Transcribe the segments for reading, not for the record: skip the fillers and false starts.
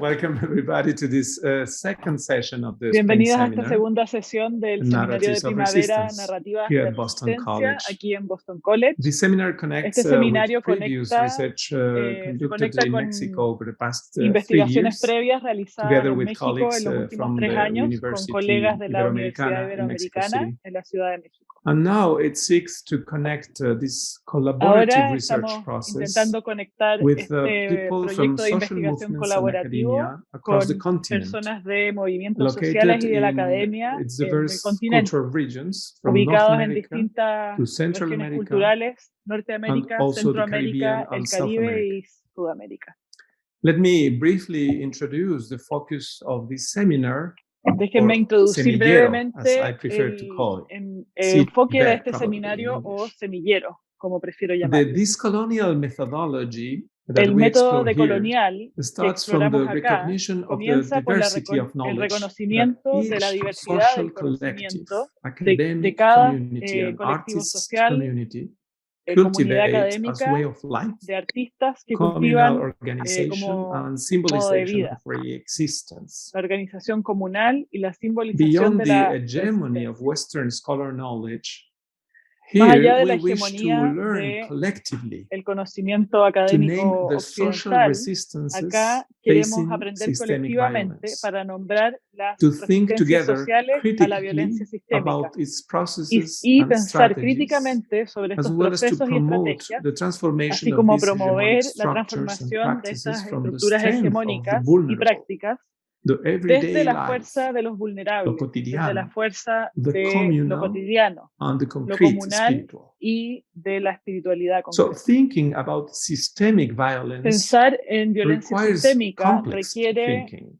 Welcome everybody to this second session of the Bienvenidos Spring a esta Seminar, segunda sesión del Seminario de Narratives of Primavera, Resistance, Narrativas here de at Boston Resistencia, College. aquí en Boston College. This seminar connects Este seminario with previous conecta, research se conducted conecta in con Mexico over the past 3 investigaciones years, previas realizadas together en with México colleagues en los últimos from 3 the años con University colegas de la Universidad Iberoamericana in Mexico Iberoamericana City. en la Ciudad de México. And now it seeks to connect this collaborative Ahora research estamos process intentando conectar with este people from proyecto de social investigación movements and colaborativo academia across the con continent, personas de movimientos sociales located y de la in academia its en el diverse continente, cultural regions from North ubicados en America distintas to Central regiones America culturales, and Norteamérica, also the Caribbean Centroamérica, el and South Caribe America. y Sudamérica. Let me briefly introduce the focus of this seminar, Déjenme or introducir semillero, as I brevemente prefer to call it. el enfoque de Seedbed, este probably in seminario o English. semillero, como prefiero The llamarlo. discolonial methodology that El we método explore here decolonial que starts from the exploramos acá recognition of the comienza por diversity of el knowledge that reconocimiento de la each diversidad social del collective, conocimiento de academic cada community and colectivo artist social, community comunidad cultivate as way académica, of life, de artistas que communal cultivan organization como and modo de symbolization vida, of re-existence. la organización comunal y la simbolización Beyond de the la hegemony of existencia. Western scholar knowledge, Más allá here de we la wish to hegemonía learn collectively del conocimiento to name académico the social occidental, resistances acá queremos facing aprender systemic colectivamente violence, para nombrar las to think resistencias together sociales a la violencia critically sistémica about its processes y and pensar strategies, críticamente sobre as estos well as to procesos y promote estrategias, the transformation así of como these hegemonic promover la structures and transformación de practices estas from the estructuras strength of the hegemónicas y vulnerable, prácticas the desde everyday la life, fuerza de los lo vulnerables, desde la cotidiano, fuerza the de lo communal, cotidiano, and the lo concrete comunal spiritual. y de la espiritualidad So concreta. thinking about systemic violence Pensar en violencia requires sistémica complex requiere thinking,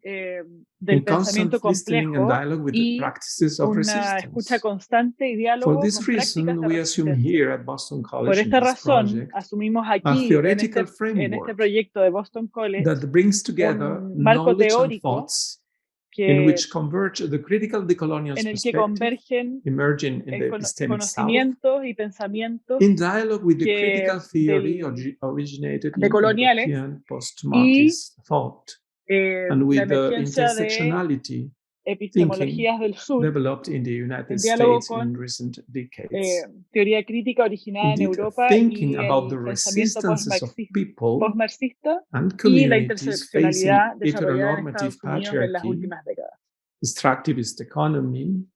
del in constant pensamiento listening and complejo dialogue with the y practices of una escucha resistance. constante y For diálogo this con prácticas reason, de we assume resistencia. here at Boston Por College in esta this razón, project asumimos a aquí theoretical en este framework proyecto de Boston College that brings together un marco knowledge and teórico thoughts in que, which converge the critical decolonial en el que perspective convergen emerging in the epistemic South conocimientos y pensamientos in dialogue with the que critical theory originated in decoloniales European y post-Marxist thought and la with the emergencia de intersectionality thinking epistemologías del sur, developed in the United en diálogo States in con recent decades. teoría crítica originada en Indeed, Europa thinking y about the el pensamiento resistances of people postmarxista and y la communities facing interseccionalidad desarrollada en heteronormative Estados Unidos en las patriarchy, últimas décadas. extractivist economy,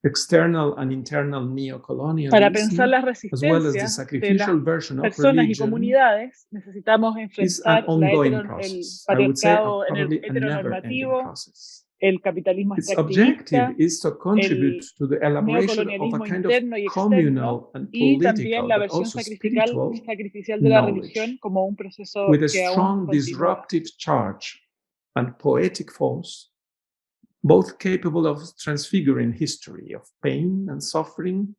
external and internal Para pensar neocolonialism, las as well as the resistencias de las sacrificial version of personas y religion, comunidades, necesitamos is an enfrentar ongoing el process. I would say patriarcado probably a never-ending heteronormativo, process. el capitalismo Its objective extractivista, is to contribute to the elaboration of a neocolonialismo kind of interno y externo, communal and y también political, la but versión also spiritual sacrificial de la religión knowledge como un proceso with a que aún strong continúa. disruptive charge and poetic force, both capable of transfiguring history of pain and suffering,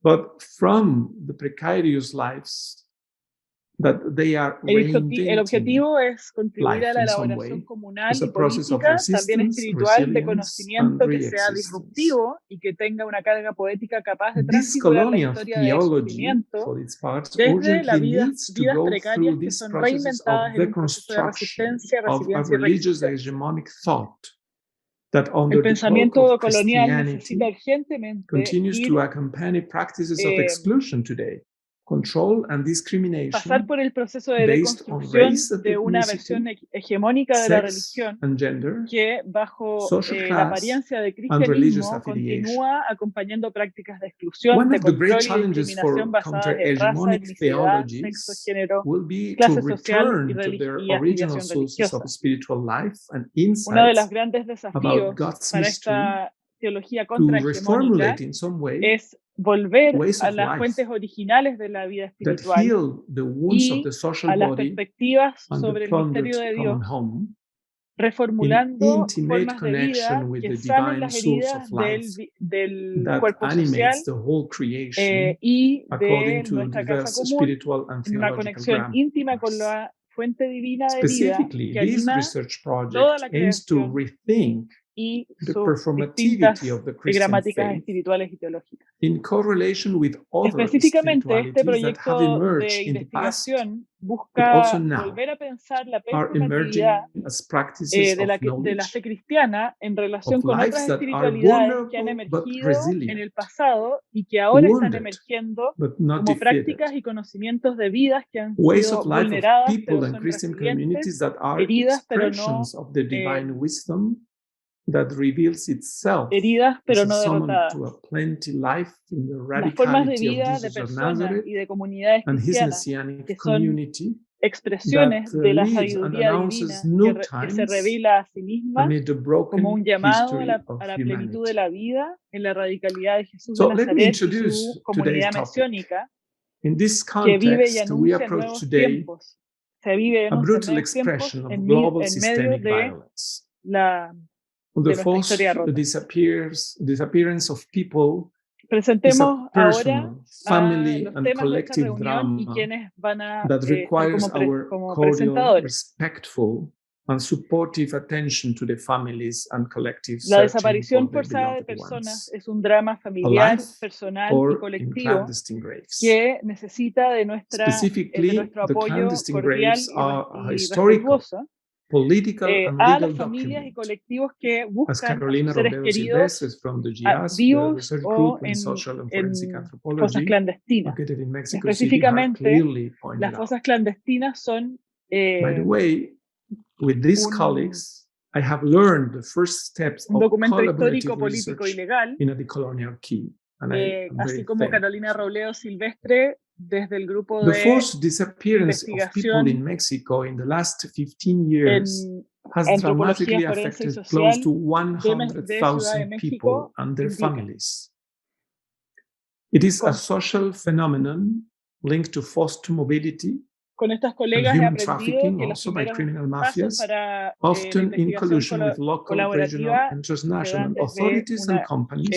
but from the precarious lives that they are El objetivo es contribuir a la life in some elaboración way comunal as a y process of política, también resistance, espiritual, de resilience, conocimiento and que sea re-existence. disruptivo y que tenga una carga poética capaz de This transfigurar la colonial historia de theology, sufrimiento for its part, desde urgently las needs to vidas go precarias through que these son processes reinventadas of en un proceso de deconstruction resistencia, of a resiliencia y religious reexistencia. hegemonic thought that under El the cloak pensamiento of colonial Christianity necesita urgentemente continues ir to accompany practices of exclusion today, control and pasar discrimination por el proceso de based on deconstrucción race, de una ethnicity, versión hegemónica de la sex religión and gender, que bajo social la class, apariencia de and religious cristianismo affiliation. continúa acompañando prácticas de exclusión, One de of the great control y challenges discriminación for basadas en raza, counter-hegemonic etnicidad, sexo, theologies género, will be to clase social return to their y original afiliación sources of religiosa. spiritual life and Uno de los insights grandes about desafíos God's para mystery, esta teología to contrahegemónica reformulate in some way es volver ways a of las life fuentes originales de la vida that espiritual heal the wounds of y the social a las body perspectivas and the sobre el plundered misterio de common Dios, home in reformulando intimate formas de vida connection with que the sanen divine las source heridas of life del that cuerpo social animates the whole creation y according de to nuestra casa diverse común spiritual and en una theological conexión íntima con grammars. la fuente divina de vida Specifically, que this anima research toda project la aims to creación rethink y the sus performativity distintas of the Christian gramáticas faith espirituales y teológicas. in correlation with other Específicamente, este spiritualities that have proyecto emerged de in the past, investigación but also busca now volver a pensar la are performatividad emerging as practices de of la knowledge, fe cristiana en relación of con lives otras that are espiritualidades que han vulnerable but emergido en resilient, el pasado y que ahora están wounded emergiendo but not como defeated, prácticas y conocimientos de vidas que han ways sido of life of vulneradas, pero people and son Christian resilientes, communities that are heridas, pero no expressions of the divine wisdom that reveals itself heridas, as pero a no summon derrotadas. to a plenty life in the Las formas de radicality of vida de Jesus of personas Nazareth y de comunidades and his cristianas messianic que son community expresiones that de la lives and sabiduría announces divina new que se times revela a sí misma amid the como un broken llamado history of a la plenitud de humanity. la vida en la radicalidad de Jesús So de let me Nazaret y introduce su today's comunidad topic. mesiónica In this que vive y context, we anuncia approach nuevos today tiempos. Se vive y a anuncia brutal nuevos tiempos expression of en global medio systemic de, violence. la, The de nuestra forced historia rota. disappearance of people is a Presentemos ahora personal, a family, los and temas de esta collective reunión y drama quienes van a that estar requires our como cordial, presentadores. respectful, and supportive attention to the families and collective La searching desaparición for their forzada de beloved personas ones, es un drama familiar, alive personal y or in colectivo clandestine graves. que necesita de Specifically, nuestro the apoyo clandestine cordial graves are a y historical, respetuoso political, and a legal las familias y document. colectivos que As buscan a Carolina sus seres Robledo queridos Silvestre from the GIAS, the vivos research o group in social and en forensic fosas anthropology, clandestinas. located in Mexico City, have Específicamente, clearly pointed las out. fosas clandestinas son By the way, with these colleagues, I have learned the first steps un of documento histórico, collaborative político y research legal, in a decolonial key, and I am así very como thankful. Carolina Robledo Silvestre desde el grupo The de forced disappearance of people investigación in Mexico in the last 15 years en has antropología dramatically forense y affected close social to de Ciudad de 100,000 people México and their indica. families. It is a Con, social phenomenon linked to forced mobility con estas and colegas he human aprendido trafficking, que los also by primeros criminal pasos mafias, para la often in investigación collusion with local, regional, colaborativa and se dan transnational desde authorities and una companies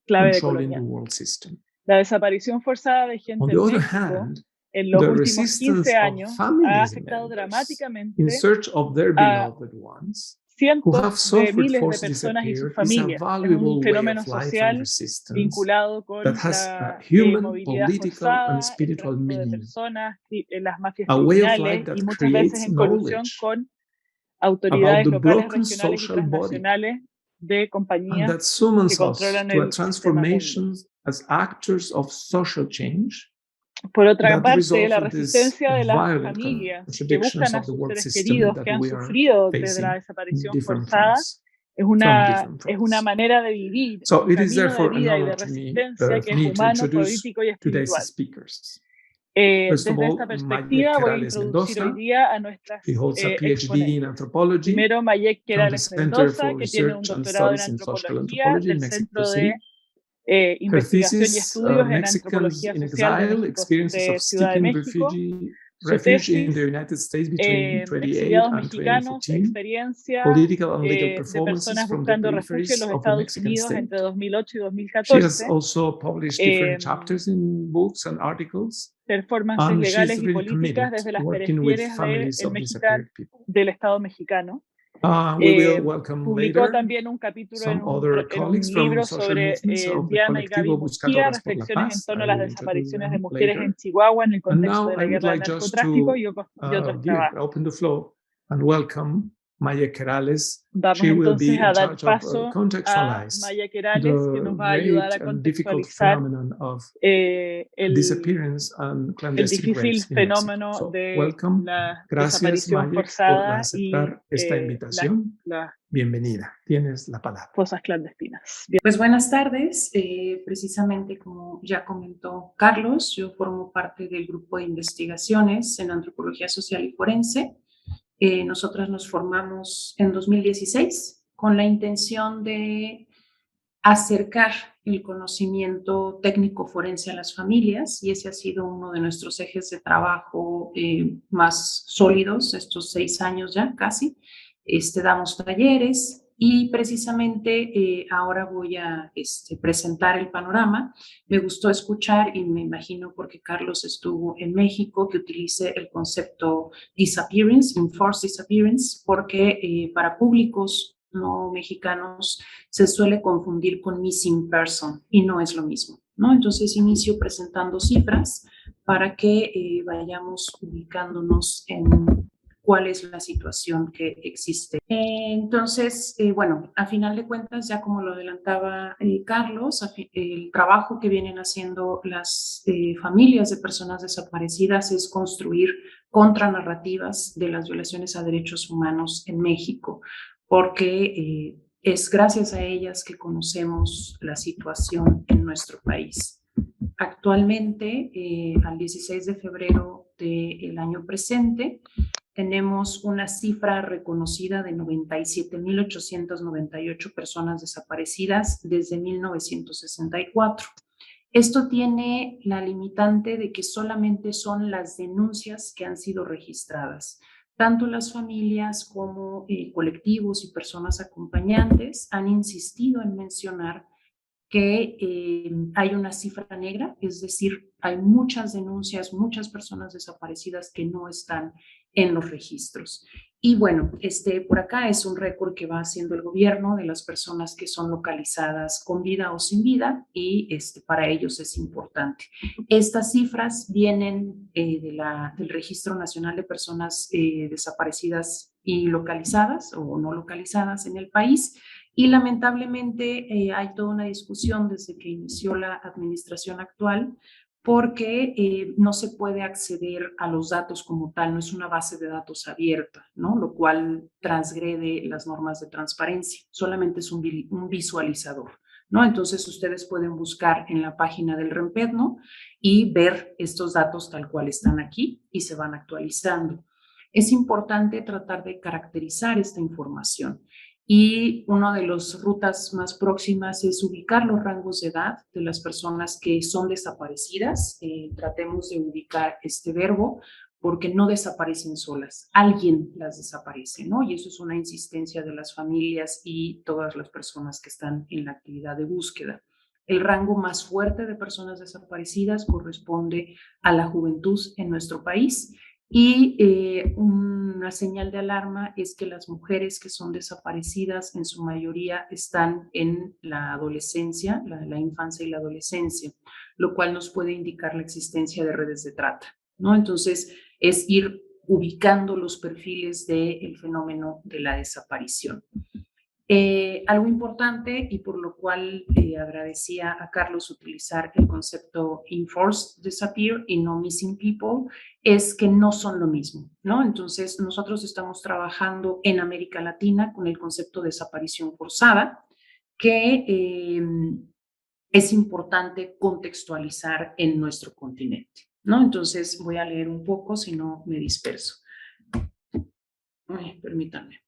clave controlling the decolonial. world system. La desaparición forzada de On gente the en other México hand, en los the últimos resistance 15 of años ha families afectado members dramáticamente in search of their a beloved ones who have cientos de suffered miles de forced personas y sus disappearance is a familias. Es valuable un way fenómeno of life and social resistance vinculado con that has a la human, movilidad political, forzada, and el spiritual tráfico de meaning. personas, las mafias A way of life criminales that y muchas veces creates en colusión knowledge con about autoridades the locales, broken regionales y social body, transnacionales de and compañías that summons que us controlan to a el sistema mundo. transformation as actors of social change Por otra that parte, result la from these resistencia de las violent familias que contradictions buscan a of the sus world seres system queridos that que han we are sufrido desde facing la in desaparición different forzada fronts, es from different una fronts. manera de vivir, So un it is camino de therefore an vida y de honor to resistencia que es me to humano, introduce político y today's espiritual. speakers. First of Desde all, esta Mayek perspectiva voy a Querales introducir hoy Mendoza. día a nuestras He holds a PhD in exponentes. anthropology Primero, Mayek from the Querales Center Mendoza, for que tiene un Research and doctorado en Studies in Social antropología Anthropology in del Mexico Centro City. de Her Investigación y thesis, Estudios en Mexicans Antropología in Social de Exile, México, Experiences de of Ciudad de Seeking México. Su Refuge in tesis, the United States between 28 exiliados and mexicanos, 2014, experiencia political and legal de performances personas from the buscando refugio en peripheries los of the Estados Mexican Unidos state. entre 2008 y She has 2014. also published different chapters in books and articles. Performances And legales she's y really políticas committed desde las working with periferias families of disappeared people. del Estado mexicano. We will welcome Publicó later también un capítulo some other en colleagues un from libro social sobre movements of the Diana y Gaby colectivo Murguía, Buscadoras por la reflexiones en Paz. torno I a las will introduce desapariciones de them mujeres later. en Chihuahua en el And contexto now de la I would guerra del like just narcotráfico y to otros trabajos. open the floor and welcome Mayek Querales. Vamos She will be entonces a in dar charge of paso a contextualize Maya Querales, que the nos va a ayudar great a and difficult contextualizar phenomenon of el disappearance and el clandestine difícil graves in Mexico. fenómeno So, de welcome. la Gracias, desaparición Mayek, por forzada y aceptar esta invitación. las Bienvenida. Tienes la palabra. fosas clandestinas. Pues buenas tardes. Precisamente como ya comentó Carlos, yo formo parte del grupo de investigaciones en antropología social y forense. Nosotras nos formamos en 2016 con la intención de acercar el conocimiento técnico forense a las familias, y ese ha sido uno de nuestros ejes de trabajo más sólidos estos 6 años ya casi. Damos talleres y precisamente ahora voy a presentar el panorama. Me gustó escuchar, y me imagino porque Carlos estuvo en México, que utilice el concepto disappearance, enforced disappearance, porque para públicos no mexicanos, se suele confundir con missing person y no es lo mismo, ¿no? Entonces inicio presentando cifras para que vayamos ubicándonos en cuál es la situación que existe. Entonces, bueno, a final de cuentas, ya como lo adelantaba Carlos, el trabajo que vienen haciendo las familias de personas desaparecidas es construir contranarrativas de las violaciones a derechos humanos en México, porque es gracias a ellas que conocemos la situación en nuestro país. Actualmente, al 16 de febrero del año presente, tenemos una cifra reconocida de 97.898 personas desaparecidas desde 1964. Esto tiene la limitante de que solamente son las denuncias que han sido registradas. Tanto las familias como colectivos y personas acompañantes han insistido en mencionar que hay una cifra negra, es decir, hay muchas denuncias, muchas personas desaparecidas que no están en los registros. Y bueno, por acá es un récord que va haciendo el gobierno de las personas que son localizadas con vida o sin vida y para ellos es importante. Estas cifras vienen del Registro Nacional de Personas Desaparecidas y Localizadas o no localizadas en el país. Y lamentablemente hay toda una discusión desde que inició la administración actual porque no se puede acceder a los datos como tal, no es una base de datos abierta, ¿no? Lo cual transgrede las normas de transparencia, solamente es un visualizador, ¿no? Entonces ustedes pueden buscar en la página del RENPEDNO y ver estos datos tal cual están aquí y se van actualizando. Es importante tratar de caracterizar esta información. Y una de las rutas más próximas es ubicar los rangos de edad de las personas que son desaparecidas. Tratemos de ubicar este verbo porque no desaparecen solas, alguien las desaparece, ¿no? Y eso es una insistencia de las familias y todas las personas que están en la actividad de búsqueda. El rango más fuerte de personas desaparecidas corresponde a la juventud en nuestro país. Y una señal de alarma es que las mujeres que son desaparecidas en su mayoría están en la adolescencia, la infancia y la adolescencia, lo cual nos puede indicar la existencia de redes de trata, ¿no? Entonces, es ir ubicando los perfiles del fenómeno de la desaparición. Algo importante y por lo cual agradecía a Carlos utilizar el concepto enforced disappear y no missing people es que no son lo mismo, ¿no? Entonces nosotros estamos trabajando en América Latina con el concepto de desaparición forzada que es importante contextualizar en nuestro continente, ¿no? Entonces voy a leer un poco, si no me disperso. Ay, permítanme.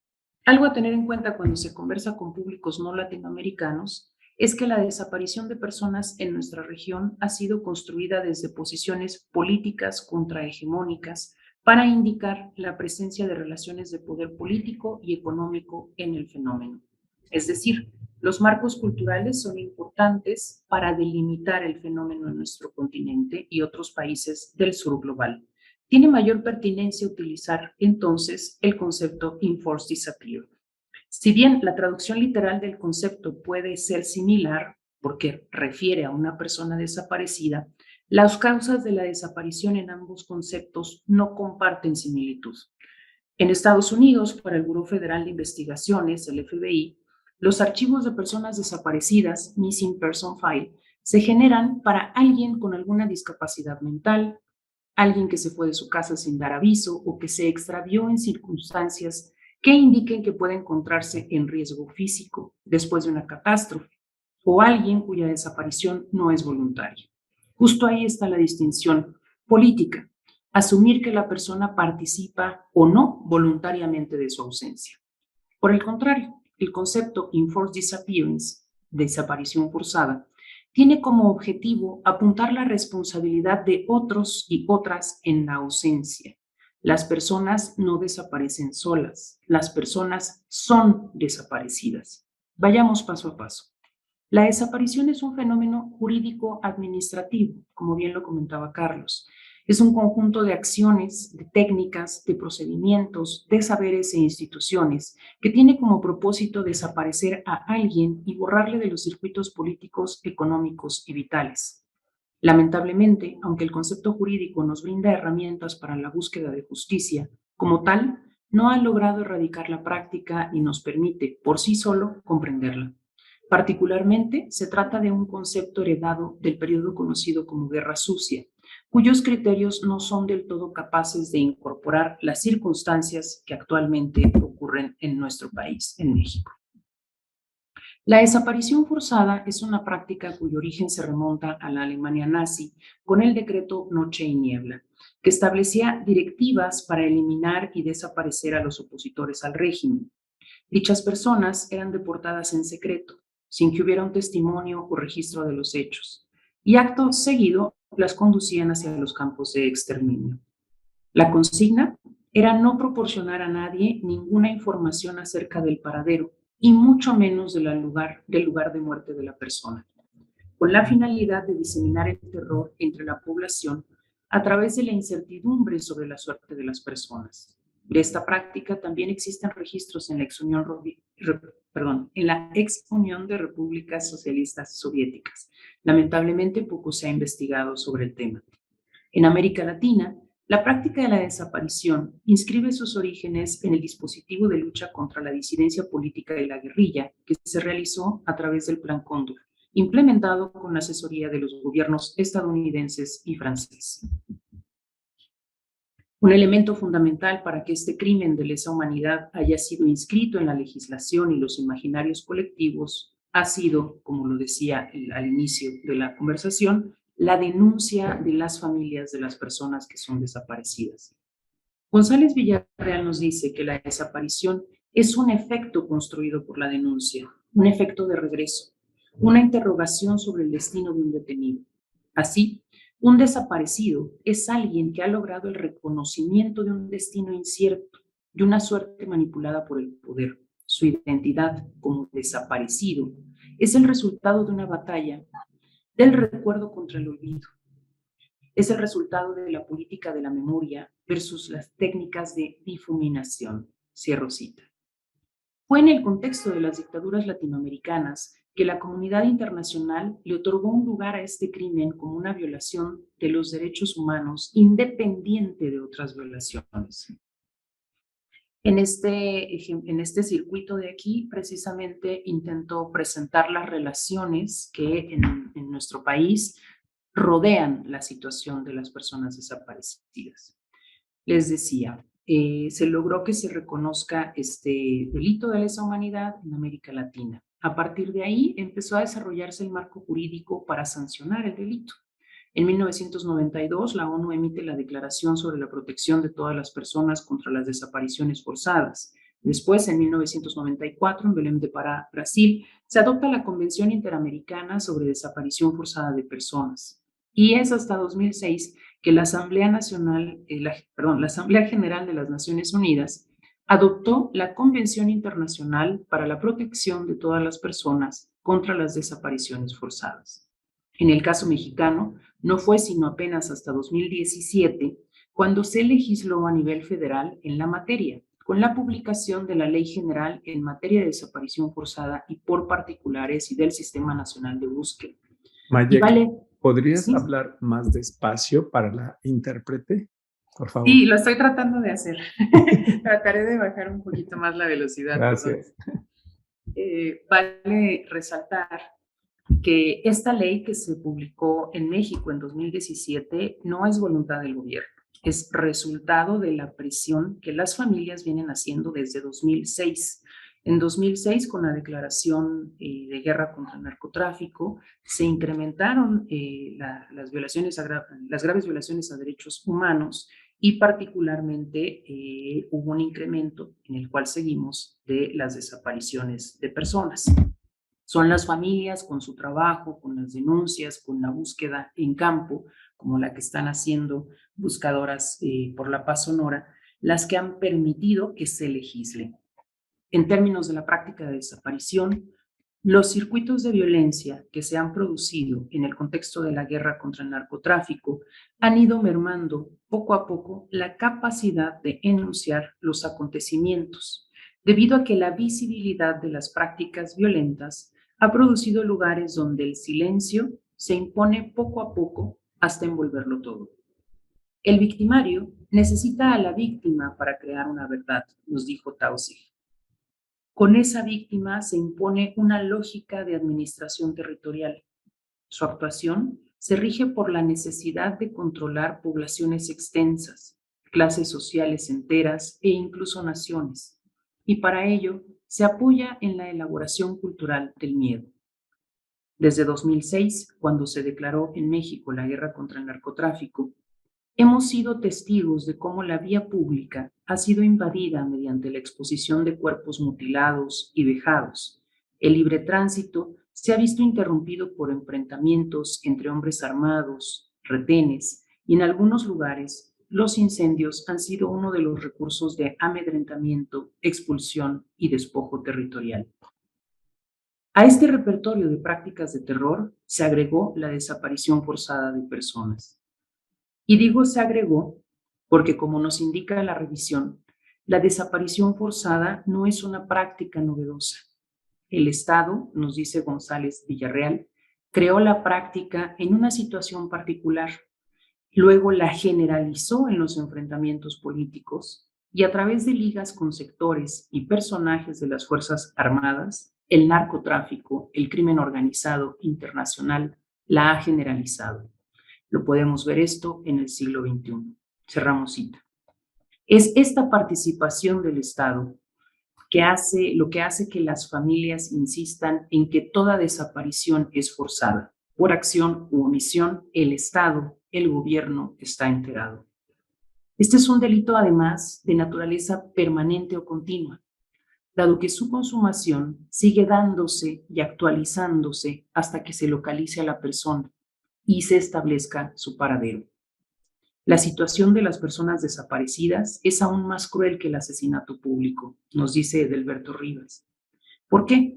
Algo a tener en cuenta cuando se conversa con públicos no latinoamericanos es que la desaparición de personas en nuestra región ha sido construida desde posiciones políticas contrahegemónicas para indicar la presencia de relaciones de poder político y económico en el fenómeno. Es decir, los marcos culturales son importantes para delimitar el fenómeno en nuestro continente y otros países del sur global. Tiene mayor pertinencia utilizar entonces el concepto enforced disappear. Si bien la traducción literal del concepto puede ser similar porque refiere a una persona desaparecida, las causas de la desaparición en ambos conceptos no comparten similitud. En Estados Unidos, para el Buró Federal de Investigaciones, el FBI, los archivos de personas desaparecidas, Missing Person File, se generan para alguien con alguna discapacidad mental, alguien que se fue de su casa sin dar aviso o que se extravió en circunstancias que indiquen que puede encontrarse en riesgo físico después de una catástrofe, o alguien cuya desaparición no es voluntaria. Justo ahí está la distinción política, asumir que la persona participa o no voluntariamente de su ausencia. Por el contrario, el concepto enforced disappearance, desaparición forzada, tiene como objetivo apuntar la responsabilidad de otros y otras en la ausencia. Las personas no desaparecen solas, las personas son desaparecidas. Vayamos paso a paso. La desaparición es un fenómeno jurídico administrativo, como bien lo comentaba Carlos, Es un conjunto de acciones, de técnicas, de procedimientos, de saberes e instituciones que tiene como propósito desaparecer a alguien y borrarle de los circuitos políticos, económicos y vitales. Lamentablemente, aunque el concepto jurídico nos brinda herramientas para la búsqueda de justicia, como tal, no ha logrado erradicar la práctica y nos permite, por sí solo, comprenderla. Particularmente, se trata de un concepto heredado del periodo conocido como Guerra Sucia, cuyos criterios no son del todo capaces de incorporar las circunstancias que actualmente ocurren en nuestro país, en México. La desaparición forzada es una práctica cuyo origen se remonta a la Alemania nazi con el decreto Noche y Niebla, que establecía directivas para eliminar y desaparecer a los opositores al régimen. Dichas personas eran deportadas en secreto, sin que hubiera un testimonio o registro de los hechos, y acto seguido las conducían hacia los campos de exterminio. La consigna era no proporcionar a nadie ninguna información acerca del paradero y mucho menos del lugar de muerte de la persona, con la finalidad de diseminar el terror entre la población a través de la incertidumbre sobre la suerte de las personas. De esta práctica también existen registros en la ex Unión de Repúblicas Socialistas Soviéticas. Lamentablemente, poco se ha investigado sobre el tema. En América Latina, la práctica de la desaparición inscribe sus orígenes en el dispositivo de lucha contra la disidencia política y la guerrilla que se realizó a través del Plan Cóndor, implementado con la asesoría de los gobiernos estadounidenses y francés. Un elemento fundamental para que este crimen de lesa humanidad haya sido inscrito en la legislación y los imaginarios colectivos ha sido, como lo decía al inicio de la conversación, la denuncia de las familias de las personas que son desaparecidas. González Villarreal nos dice que la desaparición es un efecto construido por la denuncia, un efecto de regreso, una interrogación sobre el destino de un detenido. Así, un desaparecido es alguien que ha logrado el reconocimiento de un destino incierto, de una suerte manipulada por el poder. Su identidad como desaparecido es el resultado de una batalla del recuerdo contra el olvido. Es el resultado de la política de la memoria versus las técnicas de difuminación. Cierro cita. Fue en el contexto de las dictaduras latinoamericanas que la comunidad internacional le otorgó un lugar a este crimen como una violación de los derechos humanos independiente de otras violaciones. En este circuito de aquí, precisamente intento presentar las relaciones que en nuestro país rodean la situación de las personas desaparecidas. Les decía, se logró que se reconozca este delito de lesa humanidad en América Latina. A partir de ahí empezó a desarrollarse el marco jurídico para sancionar el delito. En 1992, la ONU emite la Declaración sobre la Protección de todas las personas contra las desapariciones forzadas. Después, en 1994, en Belém de Pará, Brasil, se adopta la Convención Interamericana sobre Desaparición Forzada de Personas. Y es hasta 2006 que la Asamblea General de las Naciones Unidas adoptó la Convención Internacional para la Protección de todas las personas contra las desapariciones forzadas. En el caso mexicano, no fue sino apenas hasta 2017 cuando se legisló a nivel federal en la materia, con la publicación de la Ley General en materia de desaparición forzada y por particulares y del Sistema Nacional de Búsqueda. Mayek, ¿podrías hablar más despacio para la intérprete, por favor? Sí, lo estoy tratando de hacer. Trataré de bajar un poquito más la velocidad. Gracias. Vale resaltar que esta ley que se publicó en México en 2017 no es voluntad del gobierno, es resultado de la presión que las familias vienen haciendo desde 2006. En 2006, con la declaración de guerra contra el narcotráfico, se incrementaron las graves violaciones a derechos humanos y particularmente hubo un incremento en el cual seguimos de las desapariciones de personas. Son las familias con su trabajo, con las denuncias, con la búsqueda en campo, como la que están haciendo Buscadoras por la Paz Sonora, las que han permitido que se legisle. En términos de la práctica de desaparición, Los circuitos de violencia que se han producido en el contexto de la guerra contra el narcotráfico han ido mermando poco a poco la capacidad de enunciar los acontecimientos, debido a que la visibilidad de las prácticas violentas ha producido lugares donde el silencio se impone poco a poco hasta envolverlo todo. El victimario necesita a la víctima para crear una verdad, nos dijo Taussig. Con esa víctima se impone una lógica de administración territorial. Su actuación se rige por la necesidad de controlar poblaciones extensas, clases sociales enteras e incluso naciones, y para ello se apoya en la elaboración cultural del miedo. Desde 2006, cuando se declaró en México la guerra contra el narcotráfico, hemos sido testigos de cómo la vía pública ha sido invadida mediante la exposición de cuerpos mutilados y vejados. El libre tránsito se ha visto interrumpido por enfrentamientos entre hombres armados, retenes, y en algunos lugares los incendios han sido uno de los recursos de amedrentamiento, expulsión y despojo territorial. A este repertorio de prácticas de terror se agregó la desaparición forzada de personas. Y digo se agregó porque, como nos indica la revisión, la desaparición forzada no es una práctica novedosa. El Estado, nos dice González Villarreal, creó la práctica en una situación particular, luego la generalizó en los enfrentamientos políticos y a través de ligas con sectores y personajes de las Fuerzas Armadas, el narcotráfico, el crimen organizado internacional, la ha generalizado. Lo podemos ver esto en el siglo XXI. Cerramos cita. Es esta participación del Estado lo que hace que las familias insistan en que toda desaparición es forzada. Por acción u omisión, el Estado, el gobierno está enterado. Este es un delito, además, de naturaleza permanente o continua, dado que su consumación sigue dándose y actualizándose hasta que se localice a la persona y se establezca su paradero. La situación de las personas desaparecidas es aún más cruel que el asesinato público, nos dice Edelberto Rivas. ¿Por qué?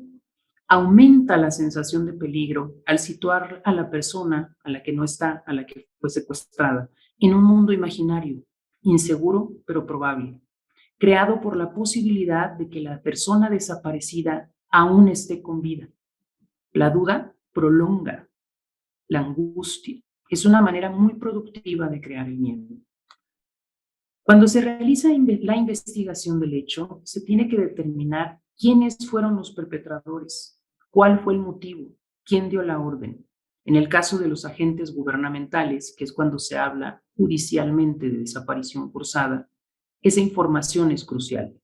Aumenta la sensación de peligro al situar a la persona a la que no está, a la que fue secuestrada, en un mundo imaginario, inseguro pero probable, creado por la posibilidad de que la persona desaparecida aún esté con vida. La duda prolonga la angustia. Es una manera muy productiva de crear el miedo. Cuando se realiza la investigación del hecho, se tiene que determinar quiénes fueron los perpetradores, cuál fue el motivo, quién dio la orden. En el caso de los agentes gubernamentales, que es cuando se habla judicialmente de desaparición forzada, esa información es crucial.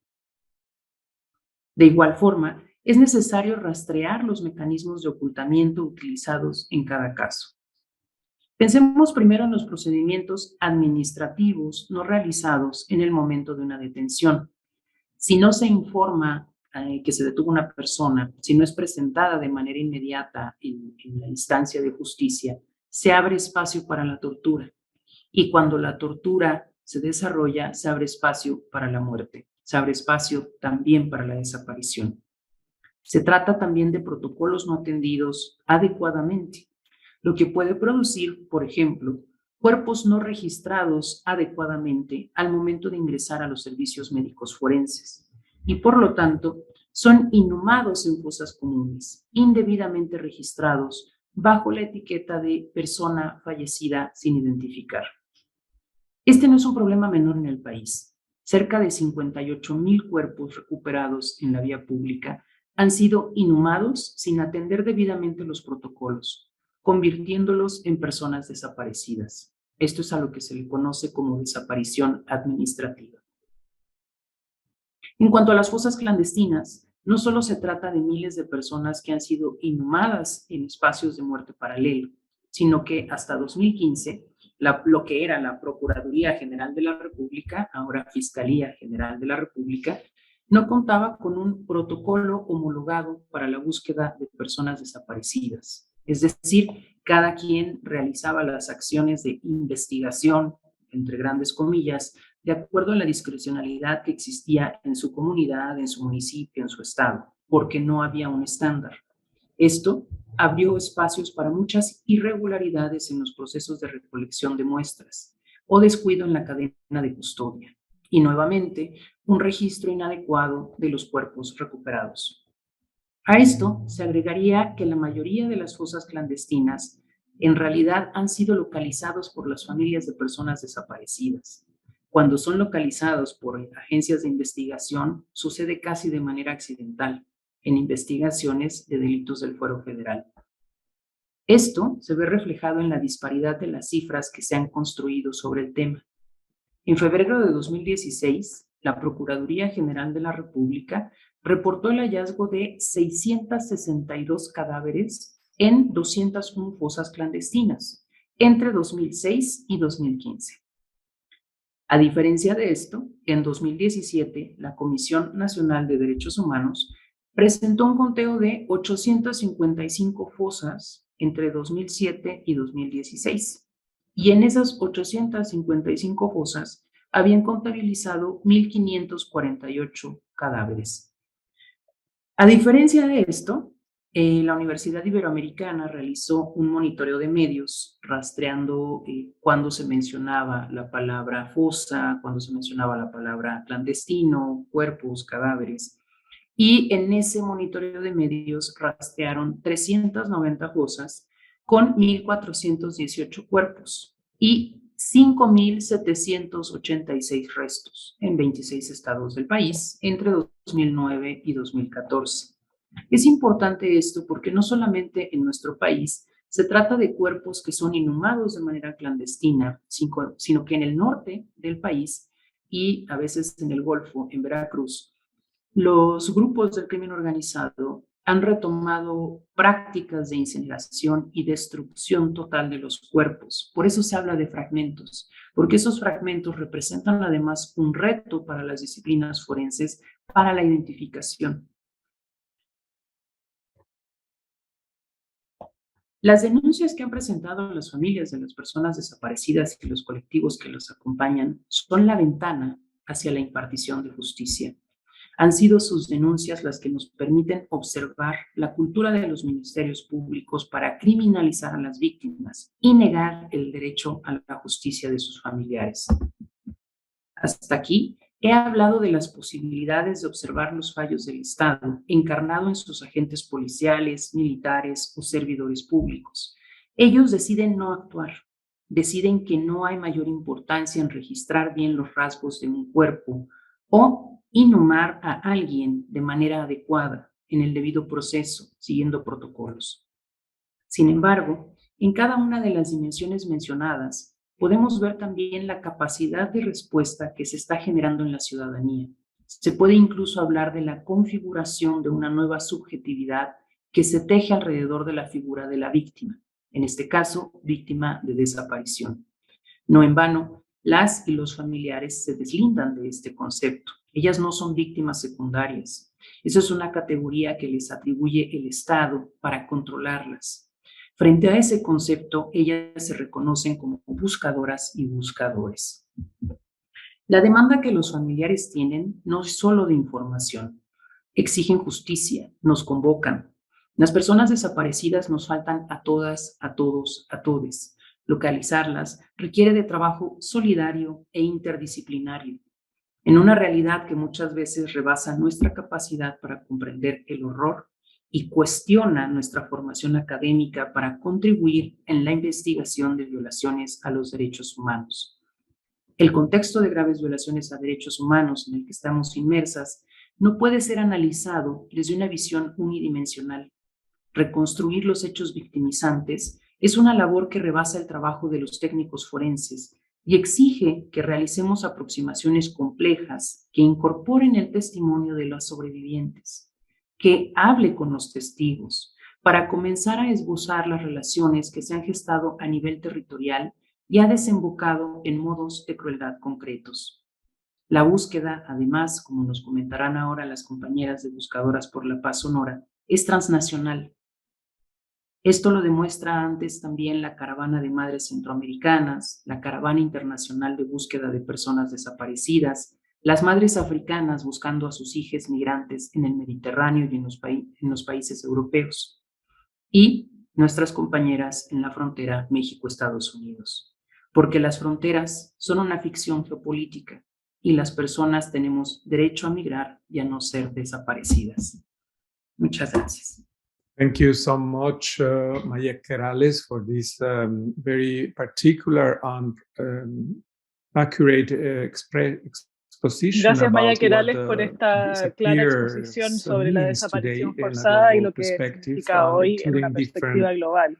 De igual forma, es necesario rastrear los mecanismos de ocultamiento utilizados en cada caso. Pensemos primero en los procedimientos administrativos no realizados en el momento de una detención. Si no se informa que se detuvo una persona, si no es presentada de manera inmediata en la instancia de justicia, se abre espacio para la tortura. Y cuando la tortura se desarrolla, se abre espacio para la muerte, se abre espacio también para la desaparición. Se trata también de protocolos no atendidos adecuadamente, lo que puede producir, por ejemplo, cuerpos no registrados adecuadamente al momento de ingresar a los servicios médicos forenses y, por lo tanto, son inhumados en fosas comunes, indebidamente registrados bajo la etiqueta de persona fallecida sin identificar. Este no es un problema menor en el país. Cerca de 58,000 cuerpos recuperados en la vía pública han sido inhumados sin atender debidamente los protocolos, convirtiéndolos en personas desaparecidas. Esto es a lo que se le conoce como desaparición administrativa. En cuanto a las fosas clandestinas, no solo se trata de miles de personas que han sido inhumadas en espacios de muerte paralelo, sino que hasta 2015, lo que era la Procuraduría General de la República, ahora Fiscalía General de la República, no contaba con un protocolo homologado para la búsqueda de personas desaparecidas. Es decir, cada quien realizaba las acciones de investigación, entre grandes comillas, de acuerdo a la discrecionalidad que existía en su comunidad, en su municipio, en su estado, porque no había un estándar. Esto abrió espacios para muchas irregularidades en los procesos de recolección de muestras o descuido en la cadena de custodia y nuevamente un registro inadecuado de los cuerpos recuperados. A esto se agregaría que la mayoría de las fosas clandestinas en realidad han sido localizados por las familias de personas desaparecidas. Cuando son localizados por agencias de investigación, sucede casi de manera accidental en investigaciones de delitos del Fuero Federal. Esto se ve reflejado en la disparidad de las cifras que se han construido sobre el tema. En febrero de 2016, la Procuraduría General de la República reportó el hallazgo de 662 cadáveres en 201 fosas clandestinas entre 2006 y 2015. A diferencia de esto, en 2017, la Comisión Nacional de Derechos Humanos presentó un conteo de 855 fosas entre 2007 y 2016. Y en esas 855 fosas habían contabilizado 1.548 cadáveres. A diferencia de esto, la Universidad Iberoamericana realizó un monitoreo de medios rastreando cuando se mencionaba la palabra fosa, cuando se mencionaba la palabra clandestino, cuerpos, cadáveres. Y en ese monitoreo de medios rastrearon 390 fosas con 1.418 cuerpos y 5.786 restos en 26 estados del país entre 2009 y 2014. Es importante esto porque no solamente en nuestro país se trata de cuerpos que son inhumados de manera clandestina, sino que en el norte del país y a veces en el Golfo, en Veracruz, los grupos del crimen organizado han retomado prácticas de incineración y destrucción total de los cuerpos. Por eso se habla de fragmentos, porque esos fragmentos representan además un reto para las disciplinas forenses para la identificación. Las denuncias que han presentado las familias de las personas desaparecidas y los colectivos que los acompañan son la ventana hacia la impartición de justicia. Han sido sus denuncias las que nos permiten observar la cultura de los ministerios públicos para criminalizar a las víctimas y negar el derecho a la justicia de sus familiares. Hasta aquí he hablado de las posibilidades de observar los fallos del Estado encarnado en sus agentes policiales, militares o servidores públicos. Ellos deciden no actuar, deciden que no hay mayor importancia en registrar bien los rasgos de un cuerpo o inhumar a alguien de manera adecuada en el debido proceso, siguiendo protocolos. Sin embargo, en cada una de las dimensiones mencionadas, podemos ver también la capacidad de respuesta que se está generando en la ciudadanía. Se puede incluso hablar de la configuración de una nueva subjetividad que se teje alrededor de la figura de la víctima, en este caso, víctima de desaparición. No en vano, las y los familiares se deslindan de este concepto. Ellas no son víctimas secundarias. Esa es una categoría que les atribuye el Estado para controlarlas. Frente a ese concepto, ellas se reconocen como buscadoras y buscadores. La demanda que los familiares tienen no es solo de información. Exigen justicia, nos convocan. Las personas desaparecidas nos faltan a todas, a todos, a todes. Localizarlas requiere de trabajo solidario e interdisciplinario, en una realidad que muchas veces rebasa nuestra capacidad para comprender el horror y cuestiona nuestra formación académica para contribuir en la investigación de violaciones a los derechos humanos. El contexto de graves violaciones a derechos humanos en el que estamos inmersas no puede ser analizado desde una visión unidimensional. Reconstruir los hechos victimizantes es una labor que rebasa el trabajo de los técnicos forenses y exige que realicemos aproximaciones complejas que incorporen el testimonio de los sobrevivientes, que hable con los testigos para comenzar a esbozar las relaciones que se han gestado a nivel territorial y ha desembocado en modos de crueldad concretos. La búsqueda, además, como nos comentarán ahora las compañeras de Buscadoras por la Paz Sonora, es transnacional. Esto lo demuestra antes también la Caravana de Madres Centroamericanas, la Caravana Internacional de Búsqueda de Personas Desaparecidas, las madres africanas buscando a sus hijas migrantes en el Mediterráneo y en los países europeos. y nuestras compañeras en la frontera México-Estados Unidos, porque las fronteras son una ficción geopolítica y las personas tenemos derecho a migrar y a no ser desaparecidas. Muchas gracias. Thank you so much, Maya Querales, for this very particular and accurate exposition Gracias, Maya about what Querales, por the esta clara exposición disappearance sobre la means today desaparición in a forzada y global lo que perspective, significa hoy en una including perspectiva different global,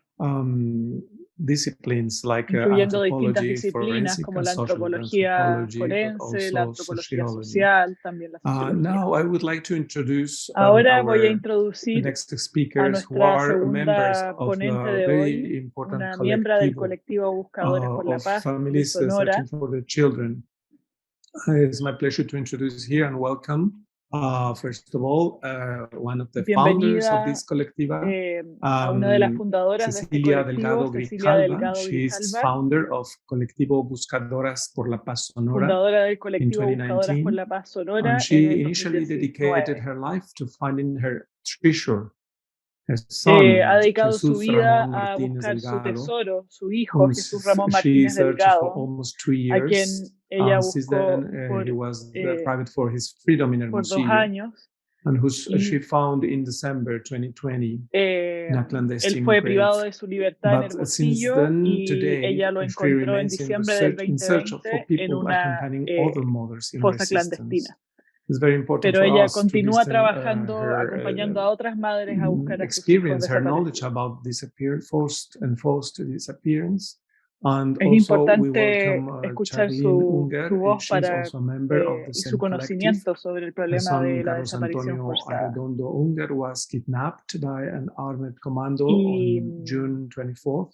disciplines like incluyendo distintas anthropology, disciplinas forensic como and la social antropología anthropology, but forense, la also antropología sociology. social, también la sociología. Now I would like to introduce Ahora voy a our introducir next a speakers who nuestra are members segunda of ponente the de very hoy, important una miembro del collective colectivo Buscadores por la of Paz de families Sonora. searching for their children. It's my pleasure to introduce here and welcome, first of all, one of the founders of Bienvenida this collectiva, a una de las fundadoras de este Cecilia colectivo, Delgado Cecilia Grijalva. Delgado She's Grijalva, founder of Colectivo Buscadoras por la Paz Sonora fundadora del in colectivo Buscadoras por 2019. la Paz Sonora And en she el initially dedicated 2019. her life to finding her treasure, her son, Ha dedicado su Jesús vida Ramón a Martínez buscar su Delgado, tesoro, su hijo whom Jesús Ramón she Martínez searched for Delgado, almost 2 a quien years. ella Since buscó then, he was por deprived for his freedom in por 2 Hermosillo, años. and who Y she found in December 2020 in a él clandestine fue grave. privado de su libertad en But since Hermosillo then, y today, ella lo she encontró en remains diciembre del in search for 2020 en people una accompanying other mothers in fosa resistance. clandestina. It's very important Pero for ella us to continúa listen trabajando, her acompañando a otras madres a buscar a sus hijos experience, her knowledge desaparecidos. about forced disappearance. And Es also we importante welcome escuchar Charlene su Unger. voz She's para, also a member of the y su same collective. conocimiento sobre el Her problema son de la Carlos desaparición Antonio forzada. Arredondo Unger was kidnapped by an armed commando Y on June 24th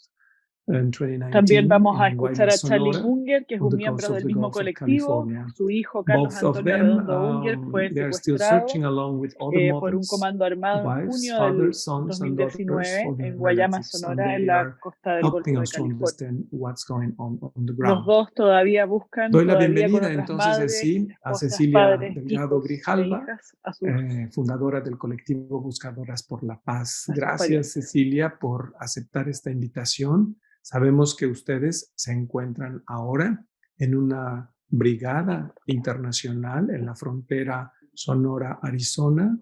in 2019 también vamos a in escuchar Guaymas, a Charlene Sonora, Unger, que es on un the miembro coast of del the mismo Gulf of colectivo. California. Su hijo, Carlos Both of Antonio them, Arredondo Unger, fue they are still secuestrado searching along with other por un mothers, comando armado en wives, junio fathers, del sons, and daughters 2019 for en their Guaymas, relatives, and Sonora, en they la are costa del helping Golfo de us to California. understand what's going on the Los ground. dos todavía buscan, Doy la todavía con bienvenida otras entonces madres, así a esposas, Cecilia padres, Delgado hijos e Grijalva, hijas a sus fundadora del colectivo Buscadoras por la Paz. a sus Gracias, parientes. Cecilia, por aceptar esta invitación. Sabemos que ustedes se encuentran ahora en una brigada internacional en la frontera Sonora-Arizona,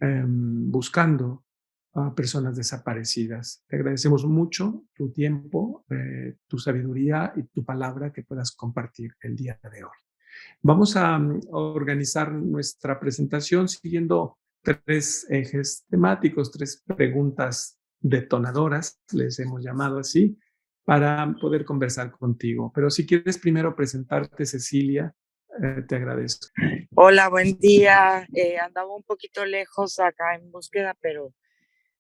buscando a personas desaparecidas. Te agradecemos mucho tu tiempo, tu sabiduría y tu palabra que puedas compartir el día de hoy. Vamos a organizar nuestra presentación siguiendo 3 ejes temáticos, 3 preguntas detonadoras, les hemos llamado así, para poder conversar contigo. Pero si quieres primero presentarte, Cecilia, te agradezco. Hola, buen día. Andaba un poquito lejos acá en búsqueda, pero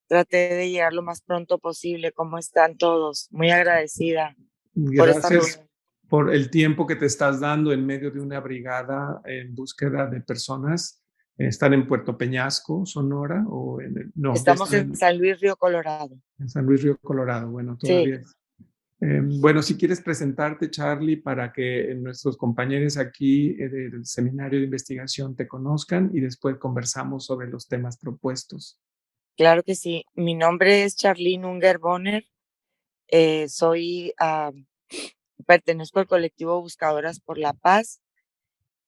traté de llegar lo más pronto posible. ¿Cómo están todos? Muy agradecida por esta Gracias reunión. por el tiempo que te estás dando en medio de una brigada en búsqueda de personas. ¿Están en Puerto Peñasco, Sonora? O no, Estamos en San Luis Río Colorado. En San Luis Río Colorado, bueno, todavía. Sí. Bueno, si quieres presentarte, Charlie, para que nuestros compañeros aquí del seminario de investigación te conozcan y después conversamos sobre los temas propuestos. Claro que sí. Mi nombre es Charlene Unger Bonner. Pertenezco al colectivo Buscadoras por la Paz.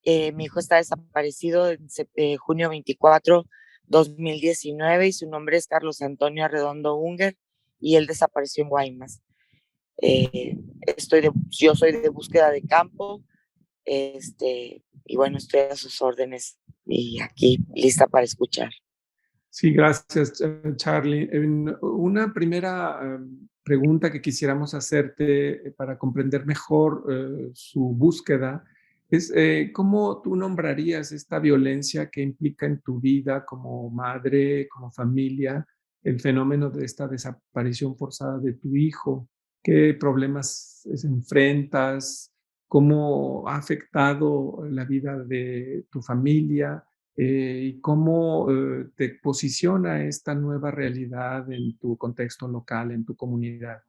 Mi hijo está desaparecido en junio 24, 2019 y su nombre es Carlos Antonio Arredondo Unger y él desapareció en Guaymas. Yo soy de búsqueda de campo, y bueno, estoy a sus órdenes y aquí lista para escuchar. Sí, gracias, Charlie. Una primera pregunta que quisiéramos hacerte para comprender mejor su búsqueda es ¿cómo tú nombrarías esta violencia que implica en tu vida como madre, como familia, el fenómeno de esta desaparición forzada de tu hijo? ¿Qué problemas enfrentas? ¿Cómo ha afectado la vida de tu familia? ¿Y cómo te posiciona esta nueva realidad en tu contexto local, en tu comunidad?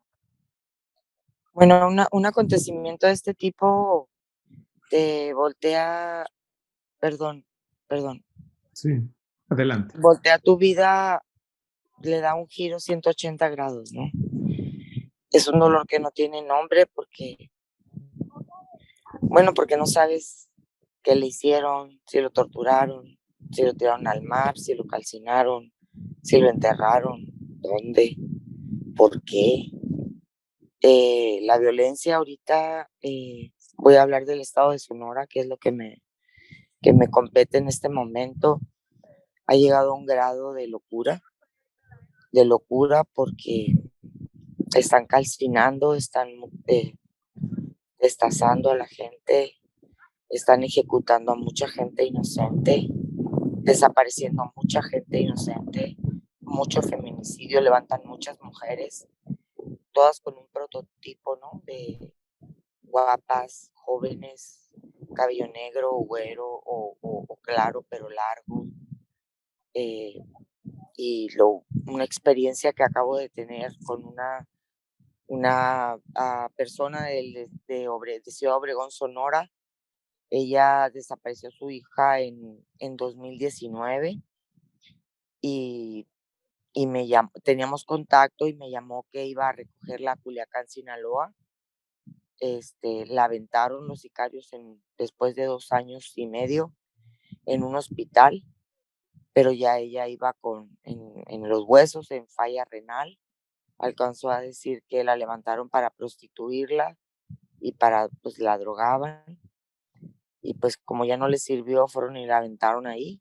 Bueno, un acontecimiento de este tipo te voltea, perdón. Sí, adelante. Voltea tu vida le da un giro 180 grados, ¿no? Es un dolor que no tiene nombre porque no sabes qué le hicieron, si lo torturaron, si lo tiraron al mar, si lo calcinaron, si lo enterraron, dónde, por qué. La violencia ahorita, voy a hablar del estado de Sonora, que es lo que me compete en este momento. Ha llegado a un grado de locura porque están calcinando, están destazando a la gente, están ejecutando a mucha gente inocente, desapareciendo a mucha gente inocente, mucho feminicidio, levantan muchas mujeres, todas con un prototipo, ¿no? De guapas, jóvenes, cabello negro, güero o claro pero largo. Y una experiencia que acabo de tener con una persona de Ciudad Obregón, Sonora. Ella desapareció a su hija en 2019 y, teníamos contacto y me llamó que iba a recogerla a Culiacán, Sinaloa. La aventaron los sicarios después de 2 años y medio en un hospital, pero ya ella iba en los huesos, en falla renal. Alcanzó a decir que la levantaron para prostituirla y pues la drogaban. Y pues como ya no les sirvió, fueron y la aventaron ahí.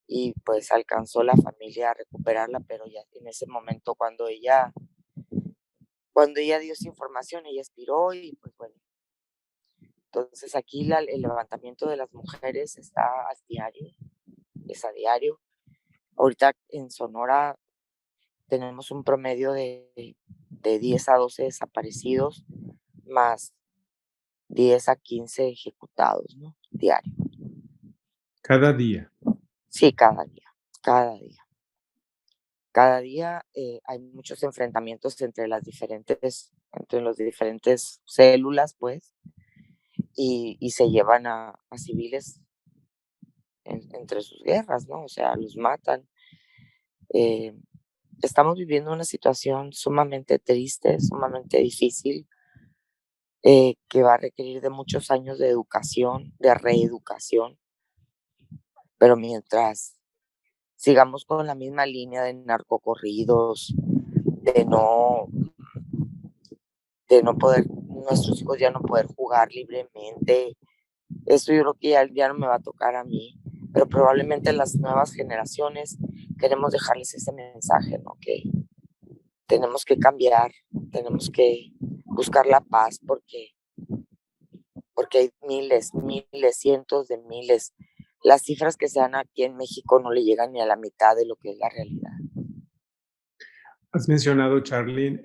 Y pues alcanzó la familia a recuperarla, pero ya en ese momento cuando ella dio esa información, ella expiró y pues bueno. Entonces aquí el levantamiento de las mujeres está es a diario. Ahorita en Sonora tenemos un promedio de 10 a 12 desaparecidos, más 10 a 15 ejecutados, ¿no? Diario. Cada día. Sí, cada día, cada día. Cada día hay muchos enfrentamientos entre las diferentes células, pues, y se llevan a civiles entre sus guerras, ¿no? O sea, los matan. Eh, Estamos viviendo una situación sumamente triste, sumamente difícil, que va a requerir de muchos años de educación, de reeducación, pero mientras sigamos con la misma línea de narcocorridos, de no poder, nuestros hijos ya no poder jugar libremente, eso yo creo que ya no me va a tocar a mí, pero probablemente las nuevas generaciones queremos dejarles ese mensaje, ¿no? Que tenemos que cambiar, tenemos que buscar la paz porque hay miles, cientos de miles. Las cifras que se dan aquí en México no le llegan ni a la mitad de lo que es la realidad. Has mencionado, Charlene,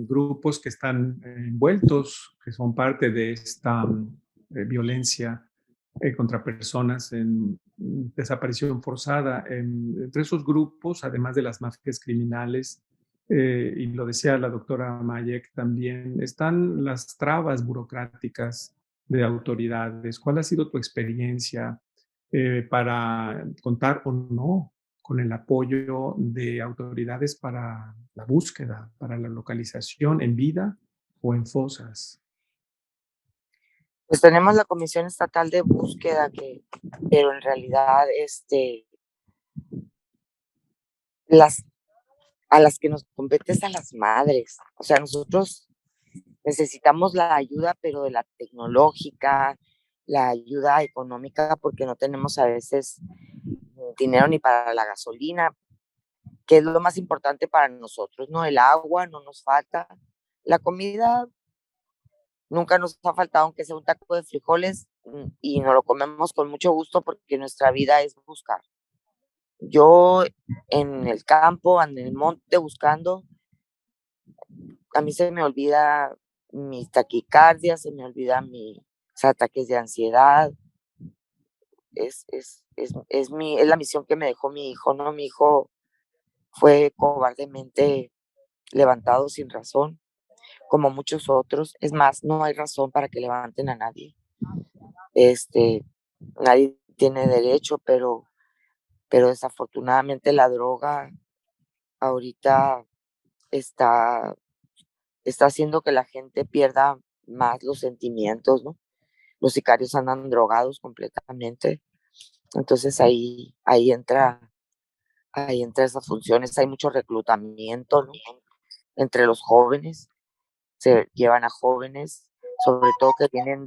grupos que están envueltos, que son parte de esta violencia contra personas en desaparición forzada. Entre esos grupos, además de las mafias criminales, y lo decía la doctora Mayek también, están las trabas burocráticas de autoridades. ¿Cuál ha sido tu experiencia para contar o no con el apoyo de autoridades para la búsqueda, para la localización en vida o en fosas? Pues tenemos la Comisión Estatal de Búsqueda, pero en realidad a las que nos compete es a las madres. O sea, nosotros necesitamos la ayuda, pero de la tecnológica, la ayuda económica, porque no tenemos a veces dinero ni para la gasolina, que es lo más importante para nosotros, ¿no? El agua no nos falta, la comida nunca nos ha faltado, aunque sea un taco de frijoles, y nos lo comemos con mucho gusto porque nuestra vida es buscar. Yo en el campo, en el monte buscando, a mí se me olvida mis taquicardias, se me olvida mis ataques de ansiedad. Es la misión que me dejó mi hijo, ¿no? Mi hijo fue cobardemente levantado sin razón, como muchos otros. Es más, no hay razón para que levanten a nadie. Nadie tiene derecho, pero desafortunadamente la droga ahorita está, está haciendo que la gente pierda más los sentimientos, ¿no? Los sicarios andan drogados completamente. Entonces ahí entra esas funciones. Hay mucho reclutamiento, ¿no? Entre los jóvenes. Se llevan a jóvenes, sobre todo que vienen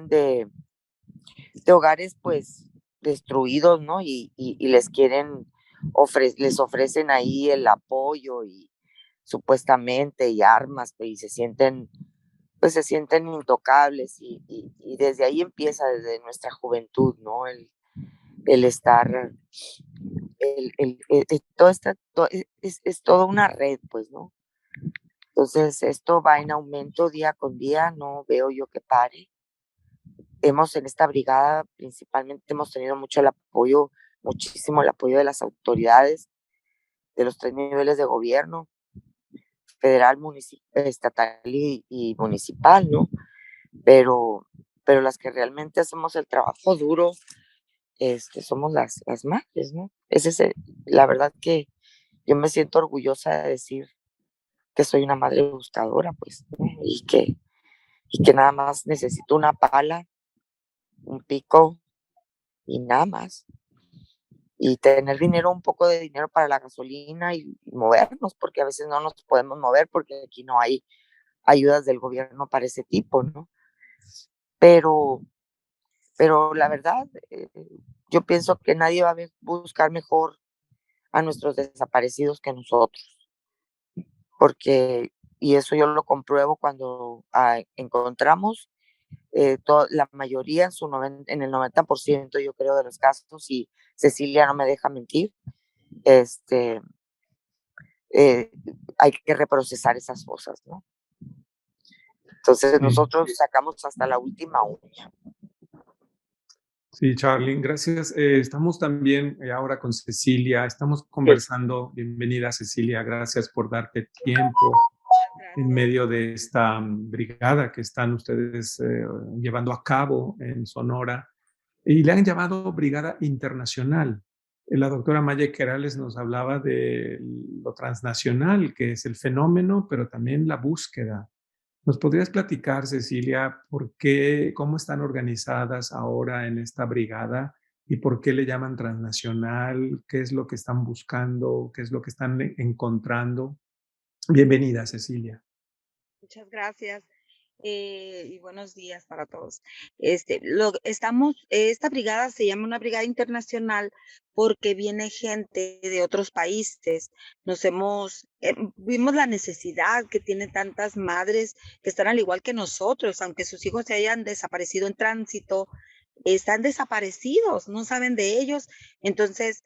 de hogares pues destruidos, ¿no? Y les les ofrecen ahí el apoyo y supuestamente y armas, pues, y se sienten intocables y desde ahí empieza, desde nuestra juventud, ¿no? El estar, todo es toda una red, pues, ¿no? Entonces, esto va en aumento día con día, no veo yo que pare. En esta brigada principalmente hemos tenido muchísimo el apoyo de las autoridades, de los 3 niveles de gobierno, federal, estatal y municipal, ¿no? Pero las que realmente hacemos el trabajo duro, somos las madres, ¿no? La verdad que yo me siento orgullosa de decir que soy una madre buscadora, pues, ¿no? Y que nada más necesito una pala, un pico y nada más. Y tener dinero, un poco de dinero para la gasolina y movernos, porque a veces no nos podemos mover porque aquí no hay ayudas del gobierno para ese tipo, ¿no? Pero, pero la verdad, yo pienso que nadie va a buscar mejor a nuestros desaparecidos que nosotros, porque, y eso yo lo compruebo cuando encontramos la mayoría en el 90% yo creo de los casos, y Cecilia no me deja mentir, este, hay que reprocesar esas cosas, ¿no? Entonces nosotros sacamos hasta la última uña. Sí, Charly, gracias. Estamos también ahora con Cecilia, estamos conversando. Bienvenida, Cecilia, gracias por darte tiempo en medio de esta brigada que están ustedes llevando a cabo en Sonora, y le han llamado Brigada Internacional. La doctora Maya Querales nos hablaba de lo transnacional, que es el fenómeno, pero también la búsqueda. ¿Nos podrías platicar, Cecilia, cómo están organizadas ahora en esta brigada y por qué le llaman transnacional? ¿Qué es lo que están buscando? ¿Qué es lo que están encontrando? Bienvenida, Cecilia. Muchas gracias y buenos días para todos. Esta brigada se llama una brigada internacional porque viene gente de otros países. Vimos la necesidad que tienen tantas madres que están al igual que nosotros, aunque sus hijos se hayan desaparecido en tránsito, están desaparecidos, no saben de ellos. Entonces,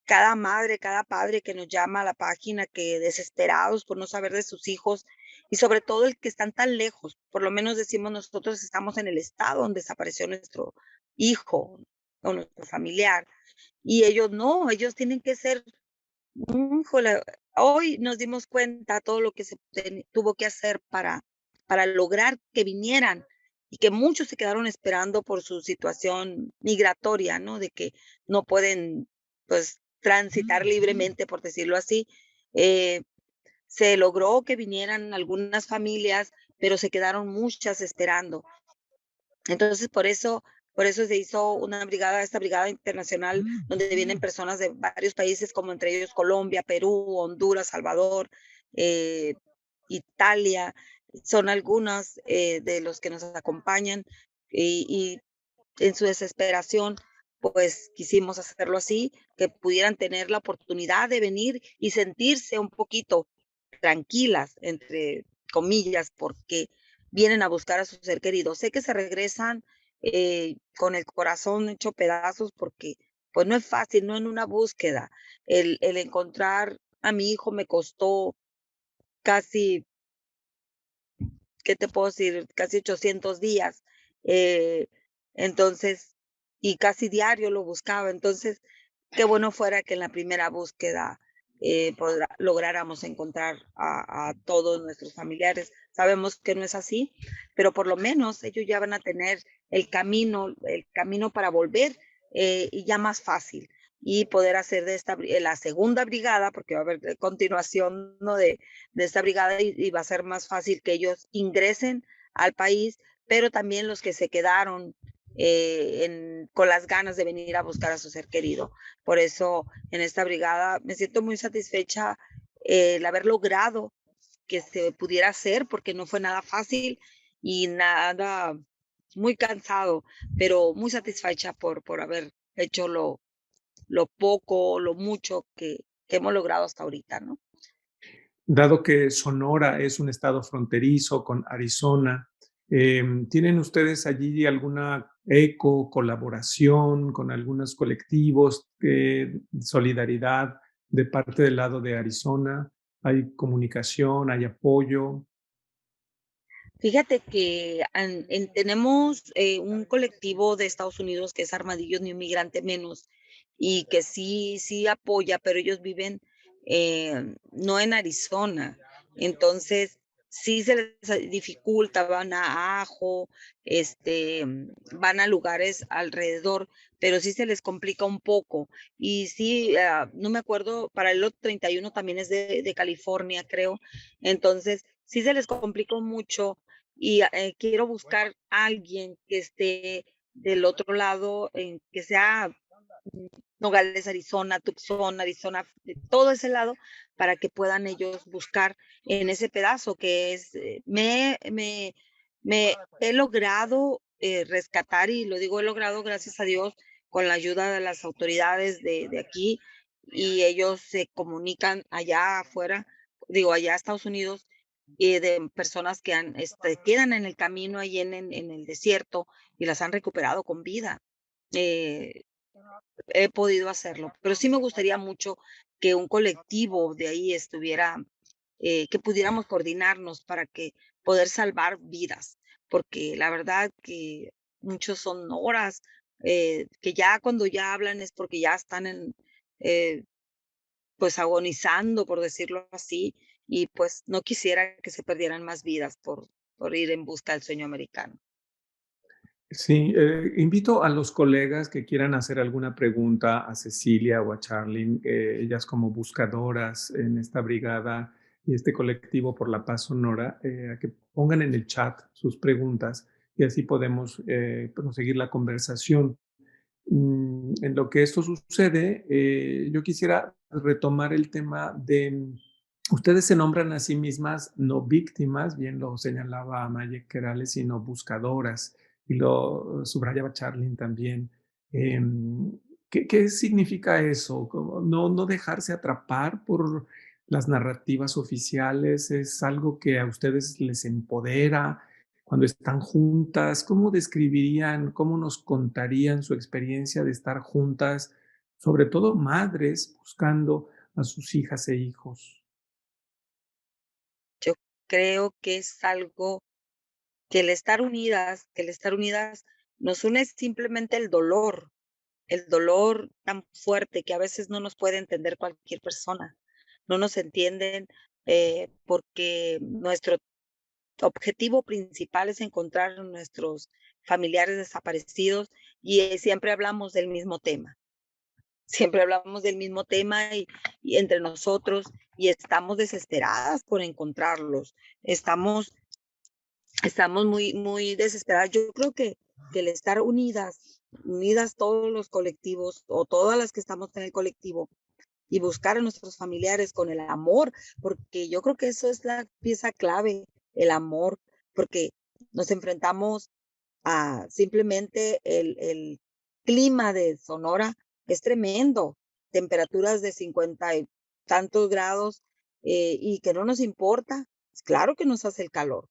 cada madre, cada padre que nos llama a la página, que desesperados por no saber de sus hijos, y sobre todo el que están tan lejos, por lo menos decimos nosotros estamos en el estado donde desapareció nuestro hijo o nuestro familiar, y ellos no, ellos tienen que ser, híjole, hoy nos dimos cuenta todo lo que se tuvo que hacer para lograr que vinieran, y que muchos se quedaron esperando por su situación migratoria, ¿no? De que no pueden, pues, transitar libremente, por decirlo así. Se logró que vinieran algunas familias, pero se quedaron muchas esperando. Entonces, por eso se hizo esta brigada internacional, donde vienen personas de varios países, como entre ellos Colombia, Perú, Honduras, Salvador, Italia. Son algunos de los que nos acompañan, y en su desesperación, pues quisimos hacerlo así, que pudieran tener la oportunidad de venir y sentirse un poquito tranquilas, entre comillas, porque vienen a buscar a su ser querido. Sé que se regresan con el corazón hecho pedazos, porque pues no es fácil, no en una búsqueda. El encontrar a mi hijo me costó casi, ¿qué te puedo decir? Casi 800 días. Eh, entonces, y casi diario lo buscaba. Entonces, qué bueno fuera que en la primera búsqueda lográramos encontrar a todos nuestros familiares. Sabemos que no es así, pero por lo menos ellos ya van a tener el camino para volver, y ya más fácil. y poder hacer de la segunda brigada, porque va a haber continuación, ¿no?, de esta brigada y va a ser más fácil que ellos ingresen al país, pero también los que se quedaron con las ganas de venir a buscar a su ser querido. Por eso en esta brigada me siento muy satisfecha el haber logrado que se pudiera hacer, porque no fue nada fácil y nada, muy cansado, pero muy satisfecha por haber hecho lo poco, lo mucho que hemos logrado hasta ahorita, ¿no? Dado que Sonora es un estado fronterizo con Arizona, ¿tienen ustedes allí alguna colaboración con algunos colectivos, solidaridad de parte del lado de Arizona? ¿Hay comunicación, hay apoyo? Fíjate que tenemos un colectivo de Estados Unidos que es Armadillos Ni Un Migrante Menos y que sí apoya, pero ellos viven no en Arizona. Entonces, sí se les dificulta, van a Ajo, van a lugares alrededor, pero sí se les complica un poco. Y sí, no me acuerdo, para el lot 31 también es de California, creo. Entonces, sí se les complicó mucho y quiero buscar a alguien que esté del otro lado, que sea Nogales, Arizona, Tucson, Arizona, de todo ese lado, para que puedan ellos buscar en ese pedazo que es, me he logrado rescatar, y lo digo he logrado gracias a Dios, con la ayuda de las autoridades de aquí, y ellos se comunican allá afuera, digo, allá a Estados Unidos, y de personas que quedan en el camino ahí en el desierto y las han recuperado con vida. Eh, He podido hacerlo, pero sí me gustaría mucho que un colectivo de ahí estuviera, que pudiéramos coordinarnos para que poder salvar vidas, porque la verdad que muchos son horas, que ya cuando ya hablan es porque ya están eh, pues agonizando, por decirlo así, y pues no quisiera que se perdieran más vidas por ir en busca del sueño americano. Sí, invito a los colegas que quieran hacer alguna pregunta a Cecilia o a Charlene, ellas como buscadoras en esta brigada y este colectivo por la paz Sonora, a que pongan en el chat sus preguntas y así podemos proseguir la conversación. En lo que esto sucede, yo quisiera retomar el tema de, ustedes se nombran a sí mismas no víctimas, bien lo señalaba Maye Querales, sino buscadoras, y lo subrayaba Charlene también. ¿Qué significa eso? No dejarse atrapar por las narrativas oficiales, es algo que a ustedes les empodera cuando están juntas. ¿Cómo describirían, cómo nos contarían su experiencia de estar juntas, sobre todo madres buscando a sus hijas e hijos? Yo creo que es algo que el estar unidas nos une simplemente el dolor tan fuerte que a veces no nos puede entender cualquier persona. No nos entienden porque nuestro objetivo principal es encontrar a nuestros familiares desaparecidos y siempre hablamos del mismo tema. Siempre hablamos del mismo tema y entre nosotros y estamos desesperadas por encontrarlos. Estamos muy desesperadas. Yo creo que el estar unidas todos los colectivos o todas las que estamos en el colectivo y buscar a nuestros familiares con el amor, porque yo creo que eso es la pieza clave, el amor, porque nos enfrentamos a simplemente el clima de Sonora es tremendo, temperaturas de 50 y tantos grados y que no nos importa. Claro que nos hace el calor,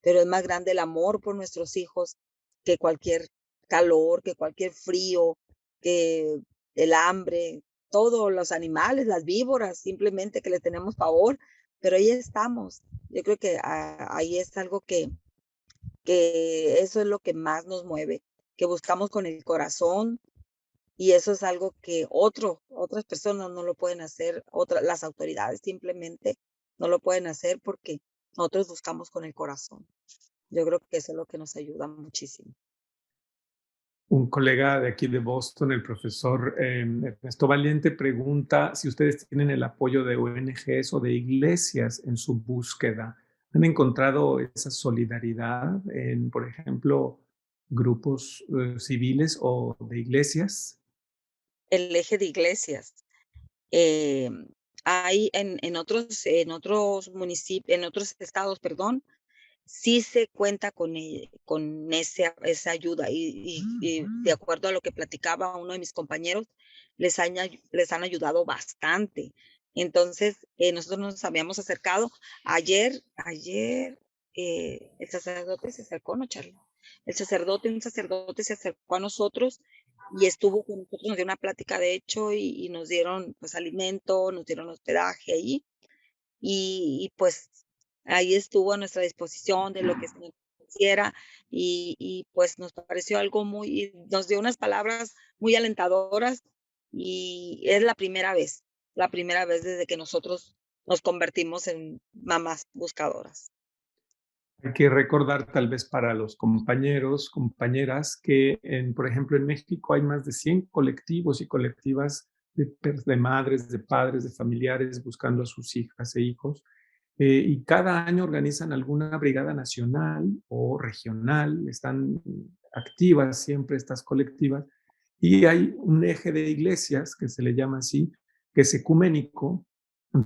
pero es más grande el amor por nuestros hijos que cualquier calor, que cualquier frío, que el hambre, todos los animales, las víboras, simplemente que le tenemos pavor, pero ahí estamos. Yo creo que ahí es algo que eso es lo que más nos mueve, que buscamos con el corazón y eso es algo que otras personas no lo pueden hacer, las autoridades simplemente no lo pueden hacer porque nosotros buscamos con el corazón. Yo creo que eso es lo que nos ayuda muchísimo. Un colega de aquí de Boston, el profesor Ernesto Valiente, pregunta si ustedes tienen el apoyo de ONGs o de iglesias en su búsqueda. ¿Han encontrado esa solidaridad en, por ejemplo, grupos civiles o de iglesias? El eje de iglesias. Eh, Hay en otros municipios, en otros estados, perdón, sí se cuenta con esa ayuda y de acuerdo a lo que platicaba uno de mis compañeros, les han ayudado bastante. Entonces, nosotros nos habíamos acercado. Ayer, el sacerdote se acercó, ¿no, Charlie? Un sacerdote se acercó a nosotros y estuvo con nosotros, nos dio una plática, de hecho, y nos dieron pues alimento, nos dieron hospedaje ahí. Pues ahí estuvo a nuestra disposición de lo que se nos quisiera pues nos pareció algo nos dio unas palabras muy alentadoras y es la primera vez desde que nosotros nos convertimos en mamás buscadoras. Hay que recordar tal vez para los compañeros, compañeras, que por ejemplo, en México hay más de 100 colectivos y colectivas de madres, de padres, de familiares buscando a sus hijas e hijos. Y cada año organizan alguna brigada nacional o regional, están activas siempre estas colectivas. Y hay un eje de iglesias, que se le llama así, que es ecuménico,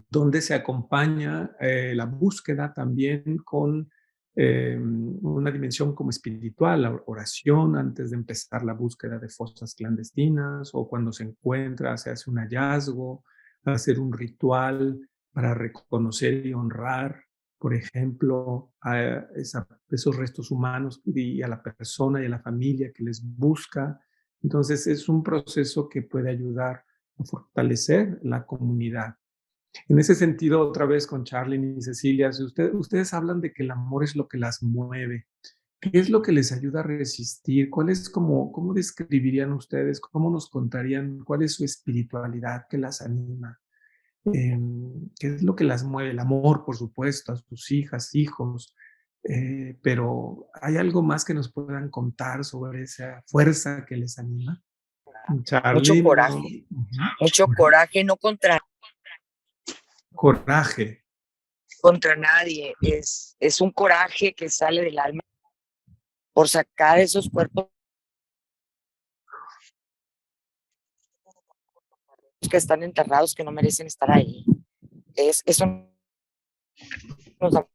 donde se acompaña la búsqueda también con una dimensión como espiritual, la oración antes de empezar la búsqueda de fosas clandestinas o cuando se encuentra, se hace un hallazgo, hacer un ritual para reconocer y honrar, por ejemplo, a esos restos humanos y a la persona y a la familia que les busca. Entonces es un proceso que puede ayudar a fortalecer la comunidad. En ese sentido, otra vez con Charly y Cecilia, si ustedes hablan de que el amor es lo que las mueve. ¿Qué es lo que les ayuda a resistir? ¿Cómo describirían ustedes, cómo nos contarían cuál es su espiritualidad que las anima? ¿Qué es lo que las mueve? El amor, por supuesto, a sus hijas, hijos, pero ¿hay algo más que nos puedan contar sobre esa fuerza que les anima? Mucho Charly, no. coraje, mucho coraje, no Coraje. contra nadie, es un coraje que sale del alma por sacar esos cuerpos que están enterrados, que no merecen estar ahí. Eso nos da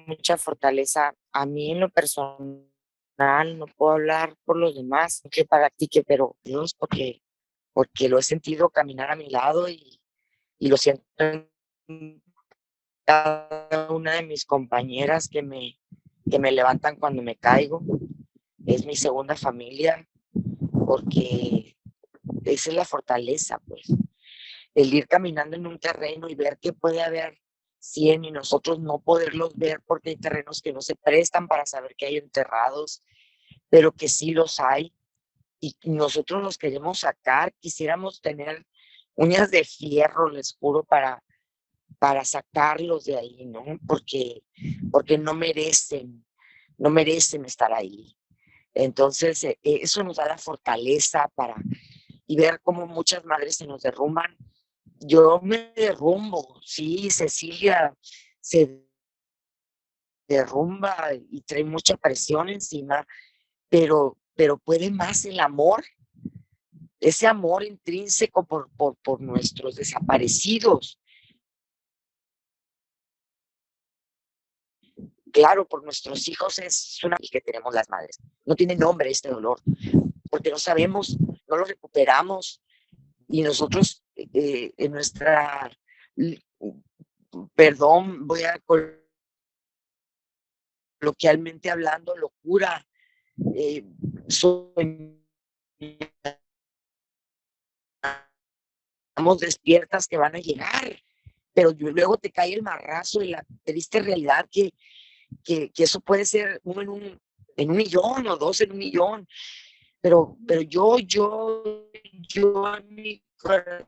mucha fortaleza. A mí en lo personal, no puedo hablar por los demás, que practique, pero Dios, porque lo he sentido caminar a mi lado y lo siento en cada una de mis compañeras que me levantan cuando me caigo. Es mi segunda familia, porque esa es la fortaleza, pues. El ir caminando en un terreno y ver que puede haber 100 y nosotros no poderlos ver porque hay terrenos que no se prestan para saber que hay enterrados, pero que sí los hay y nosotros los queremos sacar. Quisiéramos tener uñas de fierro, les juro, para sacarlos de ahí, ¿no? Porque no merecen estar ahí. Entonces, eso nos da la fortaleza y ver cómo muchas madres se nos derrumban. Yo me derrumbo, sí, Cecilia se derrumba y trae mucha presión encima, pero puede más el amor, ese amor intrínseco por nuestros desaparecidos. Claro, por nuestros hijos es una que tenemos las madres. No tiene nombre este dolor, porque no sabemos, no lo recuperamos y nosotros en nuestra, perdón, voy a coloquialmente hablando, locura, soñamos despiertas que van a llegar, pero luego te cae el marrazo y la triste realidad que eso puede ser uno en un millón o dos en un millón, pero yo en mi corazón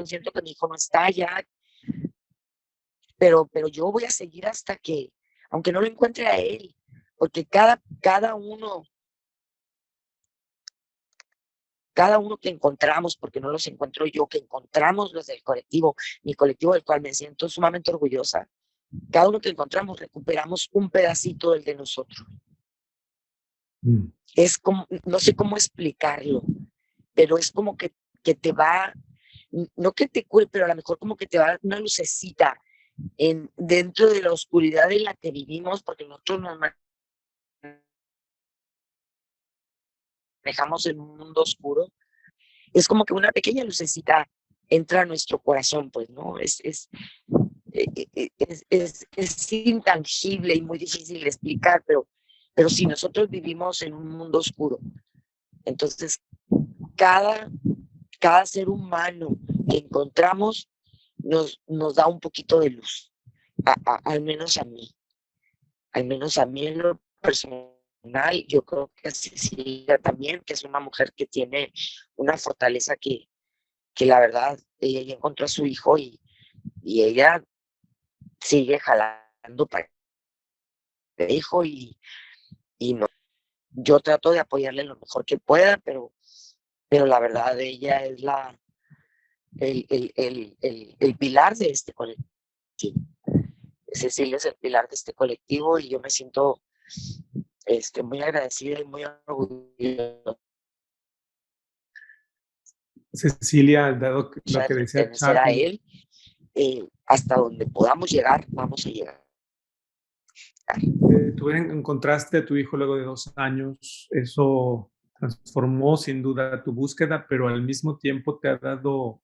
siento que mi hijo no está ya, pero yo voy a seguir hasta que, aunque no lo encuentre a él, porque cada uno que encontramos, porque no los encuentro yo, que encontramos los del colectivo, mi colectivo del cual me siento sumamente orgullosa, cada uno que encontramos recuperamos un pedacito del de nosotros. Es como, no sé cómo explicarlo, pero es como que te va, no que te cure, pero a lo mejor como que te va una lucecita dentro de la oscuridad en la que vivimos, porque nosotros nos manejamos en un mundo oscuro. Es como que una pequeña lucecita entra a nuestro corazón, pues, ¿no? Es intangible y muy difícil de explicar, pero si nosotros vivimos en un mundo oscuro, entonces cada ser humano que encontramos nos da un poquito de luz, al menos a mí en lo personal. Yo creo que a Cecilia también, que es una mujer que tiene una fortaleza que la verdad, ella encontró a su hijo y ella sigue jalando para el hijo y no, yo trato de apoyarle lo mejor que pueda, pero la verdad ella es el pilar de este colectivo. Cecilia es el pilar de este colectivo y yo me siento muy agradecida y muy orgullosa Cecilia, dado lo de que decía pertenecer a Charlie, él. Hasta donde podamos llegar, vamos a llegar. tú encontraste a tu hijo luego de 2 años, eso transformó sin duda tu búsqueda, pero al mismo tiempo te ha dado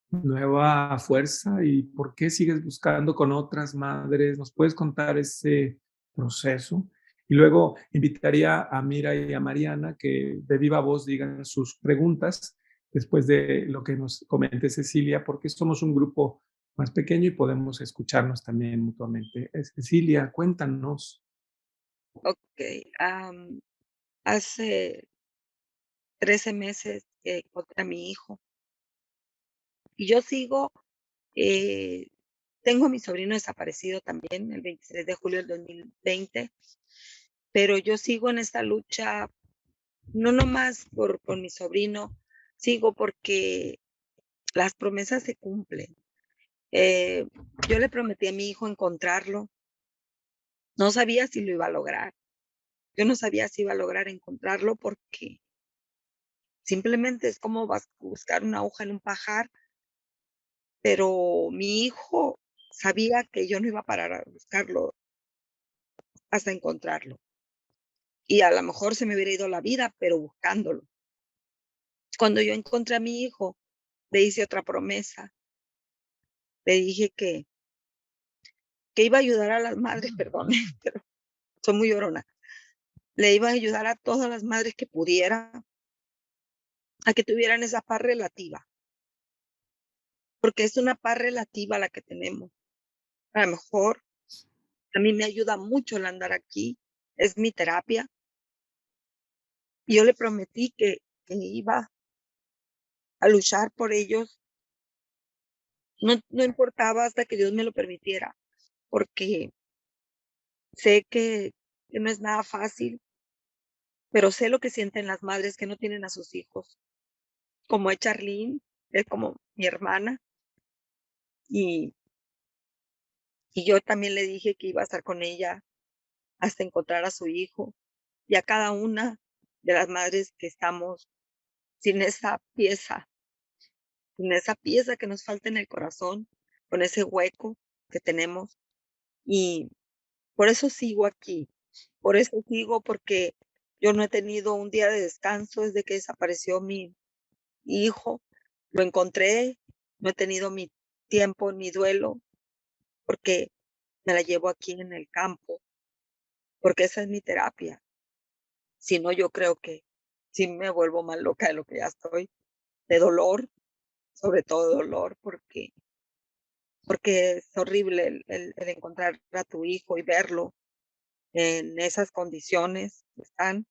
nueva fuerza. ¿Y por qué sigues buscando con otras madres? ¿Nos puedes contar ese proceso? Y luego invitaría a Mira y a Mariana que de viva voz digan sus preguntas después de lo que nos comente Cecilia, porque somos un grupo más pequeño y podemos escucharnos también mutuamente. Cecilia, cuéntanos. Ok, hace 13 meses que encontré a mi hijo y yo sigo, tengo a mi sobrino desaparecido también el 23 de julio del 2020, pero yo sigo en esta lucha, no nomás por mi sobrino, sigo porque las promesas se cumplen. Yo le prometí a mi hijo encontrarlo, no sabía si lo iba a lograr. Yo no sabía si iba a lograr encontrarlo porque simplemente es como buscar una aguja en un pajar, pero mi hijo sabía que yo no iba a parar a buscarlo hasta encontrarlo. Y a lo mejor se me hubiera ido la vida, pero buscándolo. Cuando yo encontré a mi hijo, le hice otra promesa. Le dije que iba a ayudar a las madres, perdón, pero soy muy llorona. Le iba a ayudar a todas las madres que pudiera a que tuvieran esa paz relativa, porque es una paz relativa la que tenemos. A lo mejor a mí me ayuda mucho el andar aquí, es mi terapia. Y yo le prometí que iba a luchar por ellos, no importaba hasta que Dios me lo permitiera, porque sé que no es nada fácil, pero sé lo que sienten las madres que no tienen a sus hijos, como es Charlene, es como mi hermana, y yo también le dije que iba a estar con ella hasta encontrar a su hijo, y a cada una de las madres que estamos sin esa pieza que nos falta en el corazón, con ese hueco que tenemos. Y por eso sigo aquí, por eso sigo, porque yo no he tenido un día de descanso desde que desapareció mi hijo. Lo encontré, no he tenido mi tiempo, mi duelo, porque me la llevo aquí en el campo, porque esa es mi terapia. Si no, yo creo que sí me vuelvo más loca de lo que ya estoy, de dolor, sobre todo dolor, porque es horrible el encontrar a tu hijo y verlo en esas condiciones que están.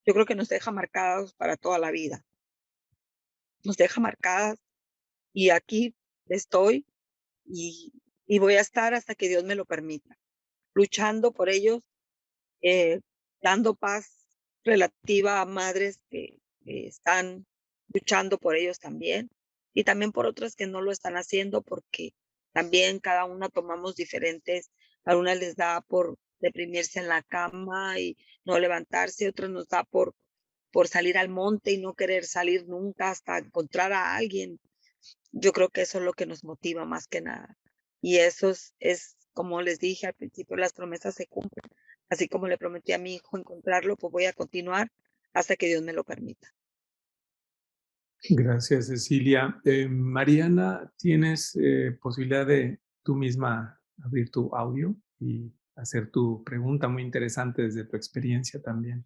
Yo creo que nos deja marcados para toda la vida. Nos deja marcadas y aquí estoy y voy a estar hasta que Dios me lo permita, luchando por ellos dando paz relativa a madres que están luchando por ellos también, y también por otras que no lo están haciendo porque también cada una tomamos diferentes. A una les da por deprimirse en la cama y no levantarse, otras nos da por salir al monte y no querer salir nunca hasta encontrar a alguien. Yo creo que eso es lo que nos motiva más que nada. Y eso es como les dije al principio, las promesas se cumplen. Así como le prometí a mi hijo encontrarlo, pues voy a continuar hasta que Dios me lo permita. Gracias, Cecilia. Mariana, ¿tienes posibilidad de tú misma abrir tu audio y hacer tu pregunta muy interesante desde tu experiencia también?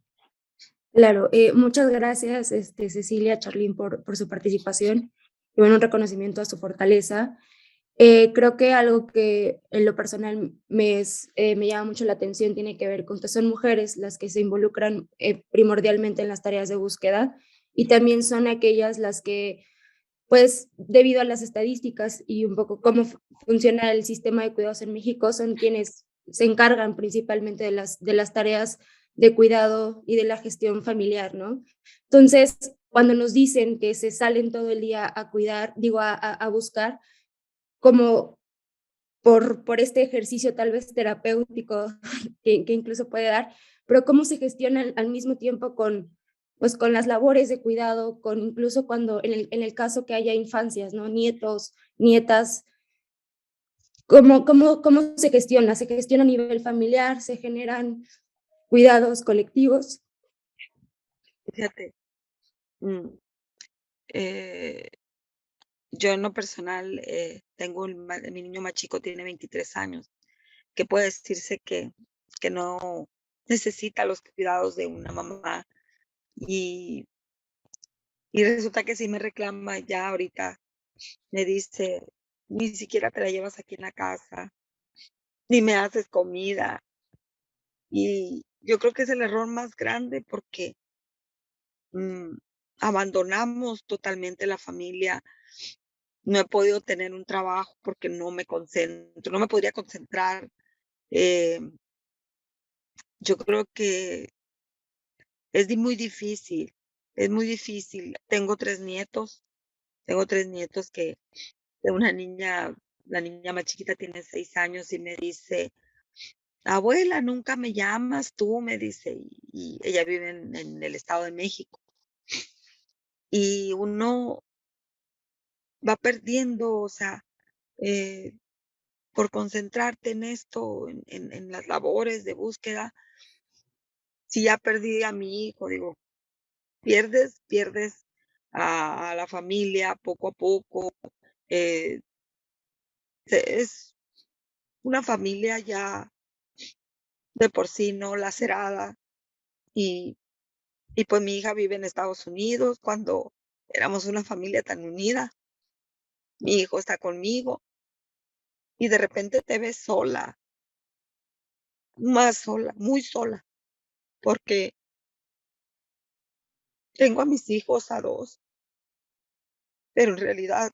Claro, muchas gracias, Cecilia, Charlene, por su participación y bueno, un reconocimiento a su fortaleza. Creo que algo que en lo personal me llama mucho la atención tiene que ver con que son mujeres las que se involucran primordialmente en las tareas de búsqueda y también son aquellas las que, pues, debido a las estadísticas y un poco cómo funciona el sistema de cuidados en México, son quienes se encargan principalmente de las tareas de cuidado y de la gestión familiar, ¿no? Entonces, cuando nos dicen que se salen todo el día a cuidar, digo, a buscar, como por este ejercicio tal vez terapéutico que incluso puede dar, pero cómo se gestionan al mismo tiempo con, pues, con las labores de cuidado, con incluso cuando en el caso que haya infancias, ¿no? Nietos, nietas, cómo se gestiona? ¿Se gestiona a nivel familiar? ¿Se generan cuidados colectivos? Fíjate, mm, eh, yo en lo personal tengo mi niño más chico, tiene 23 años, que puede decirse que no necesita los cuidados de una mamá y, y resulta que sí me reclama ya ahorita, me dice, ni siquiera te la llevas aquí en la casa, ni me haces comida. Y yo creo que es el error más grande porque mm, abandonamos totalmente la familia. No he podido tener un trabajo porque no me concentro, no me podría concentrar. Eh, yo creo que muy difícil, es muy difícil. Tengo tres nietos que de una niña, la niña más chiquita tiene 6 años y me dice, abuela, nunca me llamas tú, me dice, y ella vive en el Estado de México. Y uno va perdiendo, o sea, eh, por concentrarte en esto, en las labores de búsqueda, si ya perdí a mi hijo, digo, pierdes a la familia poco a poco. eh, es una familia ya de por sí no lacerada y, y pues mi hija vive en Estados Unidos cuando éramos una familia tan unida. Mi hijo está conmigo y de repente te ves sola, más sola, muy sola, porque tengo a mis hijos a dos, pero en realidad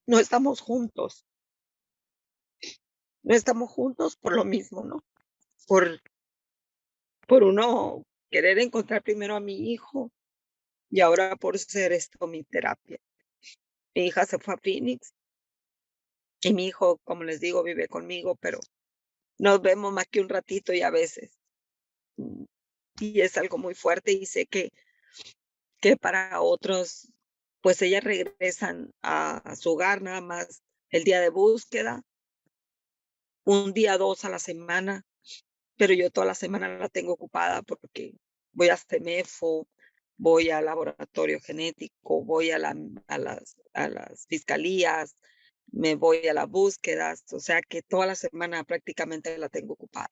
no estamos juntos. No estamos juntos por lo mismo, ¿no? Por, por uno querer encontrar primero a mi hijo y ahora por ser esto mi terapia. Mi hija se fue a Phoenix y mi hijo, como les digo, vive conmigo, pero nos vemos más que un ratito y a veces. mm, Y es algo muy fuerte y sé que para otros, pues ellas regresan a su hogar nada más el día de búsqueda, un día, dos a la semana, pero yo toda la semana la tengo ocupada porque voy a CEMEFO, voy al laboratorio genético, voy a las fiscalías, me voy a las búsquedas, o sea que toda la semana prácticamente la tengo ocupada.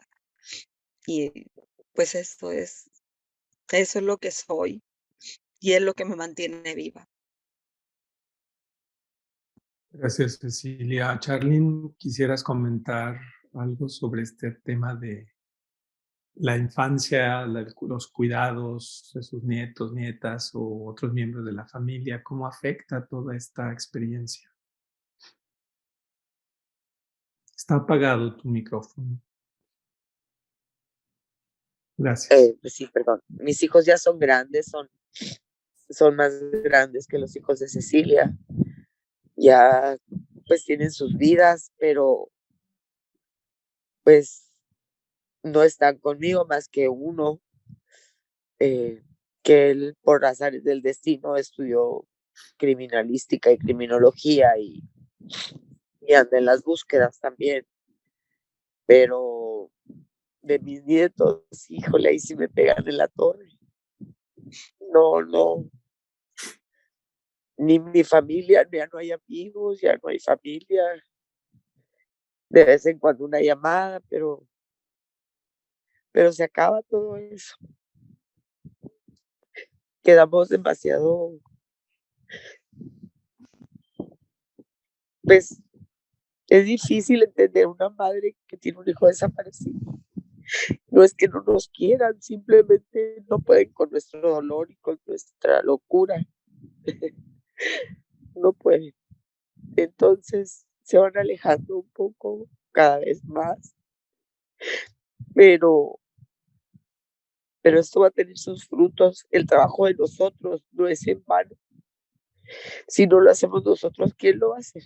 Y pues eso es lo que soy y es lo que me mantiene viva. Gracias, Cecilia. Charlene, ¿quisieras comentar algo sobre este tema de la infancia, los cuidados de sus nietos, nietas o otros miembros de la familia? ¿Cómo afecta toda esta experiencia? Está apagado tu micrófono. Gracias. Pues sí, perdón. Mis hijos ya son grandes, son más grandes que los hijos de Cecilia. Ya pues tienen sus vidas, pero pues no están conmigo más que uno, que él por azares del destino estudió criminalística y criminología y anda en las búsquedas también. Pero de mis nietos, híjole, ahí sí me pegan en la torre. No, ni mi familia, ya no hay amigos, ya no hay familia. De vez en cuando una llamada, pero se acaba todo eso. Quedamos demasiado, pues es difícil entender una madre que tiene un hijo desaparecido. No es que no nos quieran, simplemente no pueden con nuestro dolor y con nuestra locura. No pueden. Entonces se van alejando un poco cada vez más, pero, pero esto va a tener sus frutos. El trabajo de nosotros no es en vano. Si no lo hacemos nosotros, ¿quién lo va a hacer?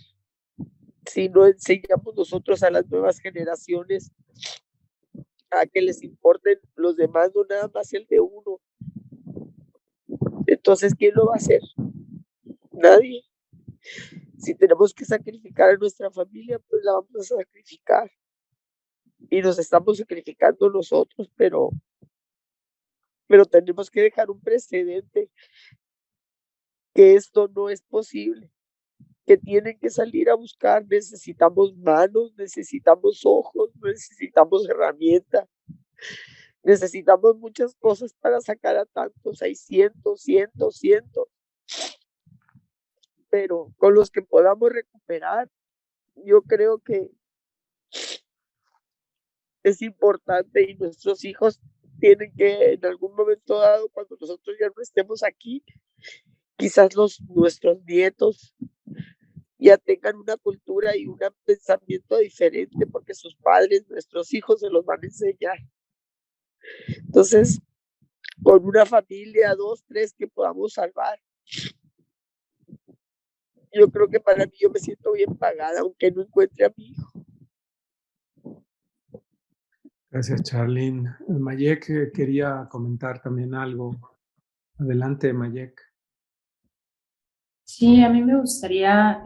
Si no enseñamos nosotros a las nuevas generaciones a que les importen los demás, no nada más el de uno. Entonces, ¿quién lo va a hacer? Nadie. Si tenemos que sacrificar a nuestra familia, pues la vamos a sacrificar. Y nos estamos sacrificando nosotros, pero tenemos que dejar un precedente que esto no es posible, que tienen que salir a buscar. Necesitamos manos, necesitamos ojos, necesitamos herramientas, necesitamos muchas cosas para sacar a tantos. Hay cientos, pero con los que podamos recuperar, yo creo que es importante, y nuestros hijos tienen que en algún momento dado, cuando nosotros ya no estemos aquí, quizás nuestros nietos ya tengan una cultura y un pensamiento diferente, porque sus padres, nuestros hijos, se los van a enseñar. Entonces, con una familia, 2, 3 que podamos salvar, yo creo que para mí yo me siento bien pagada, aunque no encuentre a mi hijo. Gracias, Charlene. Mayek quería comentar también algo. Adelante, Mayek. Sí, a mí me gustaría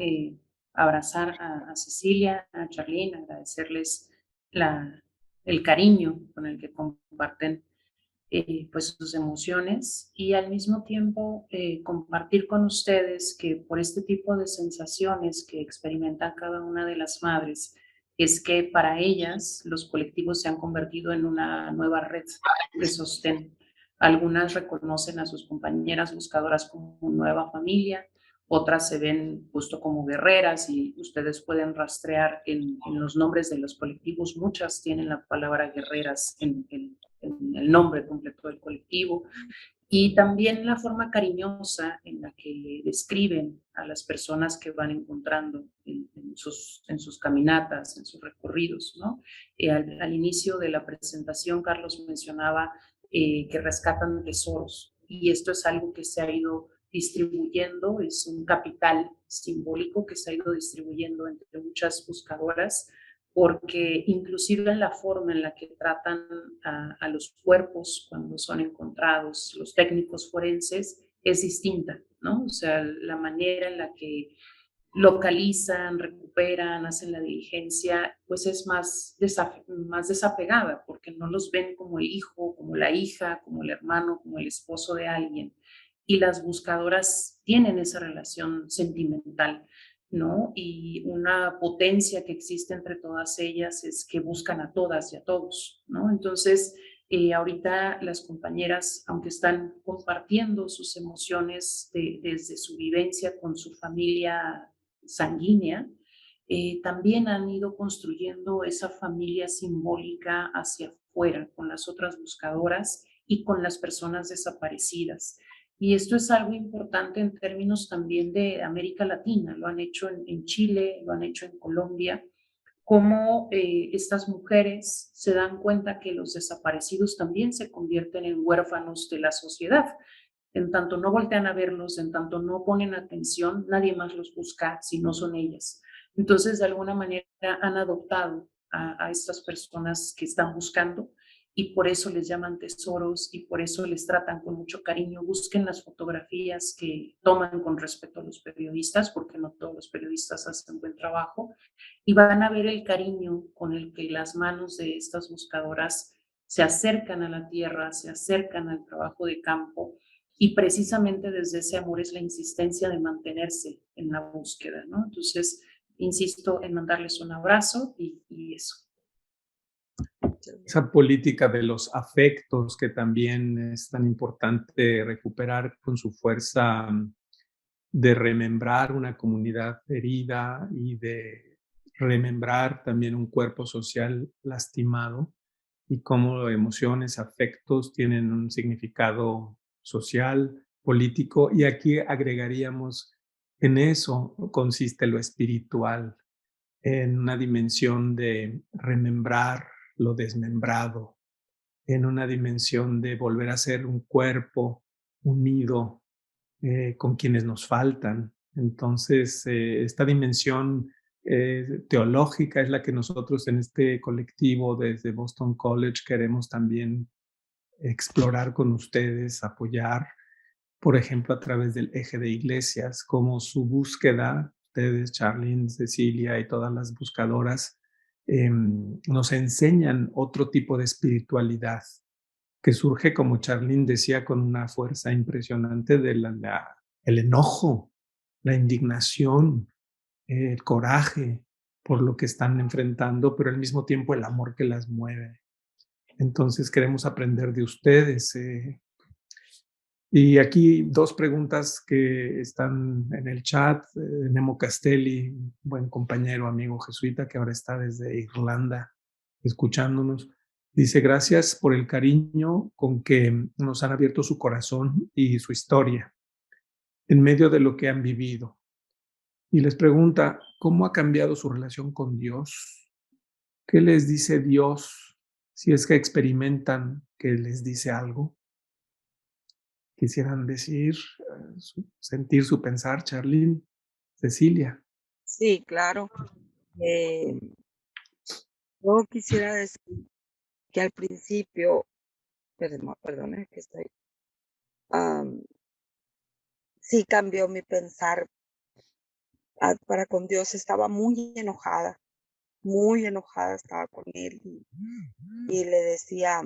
abrazar a Cecilia, a Charlene, agradecerles el cariño con el que comparten pues sus emociones, y al mismo tiempo compartir con ustedes que por este tipo de sensaciones que experimenta cada una de las madres, es que para ellas los colectivos se han convertido en una nueva red de sostén. Algunas reconocen a sus compañeras buscadoras como nueva familia, otras se ven justo como guerreras, y ustedes pueden rastrear en los nombres de los colectivos, muchas tienen la palabra guerreras en el nombre completo del colectivo, y también la forma cariñosa en la que describen a las personas que van encontrando en sus caminatas, en sus recorridos, ¿no? Al inicio de la presentación, Carlos mencionaba que rescatan tesoros, y esto es algo que se ha ido distribuyendo, es un capital simbólico que se ha ido distribuyendo entre muchas buscadoras, porque inclusive en la forma en la que tratan a los cuerpos cuando son encontrados, los técnicos forenses, es distinta, ¿no? O sea, la manera en la que localizan, recuperan, hacen la diligencia, pues es más desapegada, porque no los ven como el hijo, como la hija, como el hermano, como el esposo de alguien. Y las buscadoras tienen esa relación sentimental, ¿no? Y una potencia que existe entre todas ellas es que buscan a todas y a todos, ¿no? Entonces, ahorita las compañeras, aunque están compartiendo sus emociones desde su vivencia con su familia sanguínea, también han ido construyendo esa familia simbólica hacia afuera, con las otras buscadoras y con las personas desaparecidas. Y esto es algo importante en términos también de América Latina. Lo han hecho en Chile, lo han hecho en Colombia, cómo estas mujeres se dan cuenta que los desaparecidos también se convierten en huérfanos de la sociedad. En tanto no voltean a verlos, en tanto no ponen atención, nadie más los busca si no son ellas. Entonces, de alguna manera han adoptado a estas personas que están buscando y por eso les llaman tesoros y por eso les tratan con mucho cariño. Busquen las fotografías que toman con respecto a los periodistas, porque no todos los periodistas hacen buen trabajo, y van a ver el cariño con el que las manos de estas buscadoras se acercan a la tierra, se acercan al trabajo de campo, y precisamente desde ese amor es la insistencia de mantenerse en la búsqueda, ¿no? Entonces, insisto en mandarles un abrazo y eso. Esa política de los afectos que también es tan importante recuperar con su fuerza de remembrar una comunidad herida y de remembrar también un cuerpo social lastimado y cómo emociones, afectos tienen un significado social, político, y aquí agregaríamos, en eso consiste lo espiritual, en una dimensión de remembrar lo desmembrado, en una dimensión de volver a ser un cuerpo unido con quienes nos faltan. Entonces, esta dimensión teológica es la que nosotros en este colectivo desde Boston College queremos también explorar con ustedes, apoyar, por ejemplo, a través del eje de iglesias, como su búsqueda, ustedes, Charlene, Cecilia y todas las buscadoras, nos enseñan otro tipo de espiritualidad que surge, como Charlene decía, con una fuerza impresionante de el enojo, la indignación, el coraje por lo que están enfrentando, pero al mismo tiempo el amor que las mueve. Entonces queremos aprender de ustedes. Y aquí dos preguntas que están en el chat. Nemo Castelli, un buen compañero, amigo jesuita que ahora está desde Irlanda escuchándonos, dice: gracias por el cariño con que nos han abierto su corazón y su historia en medio de lo que han vivido. Y les pregunta, ¿cómo ha cambiado su relación con Dios? ¿Qué les dice Dios si es que experimentan que les dice algo? Quisieran decir, sentir su pensar, Charlene, Cecilia. Sí, claro. Yo quisiera decir que al principio, perdón, que estoy, sí cambió mi pensar para con Dios. Estaba muy enojada estaba con él y le decía,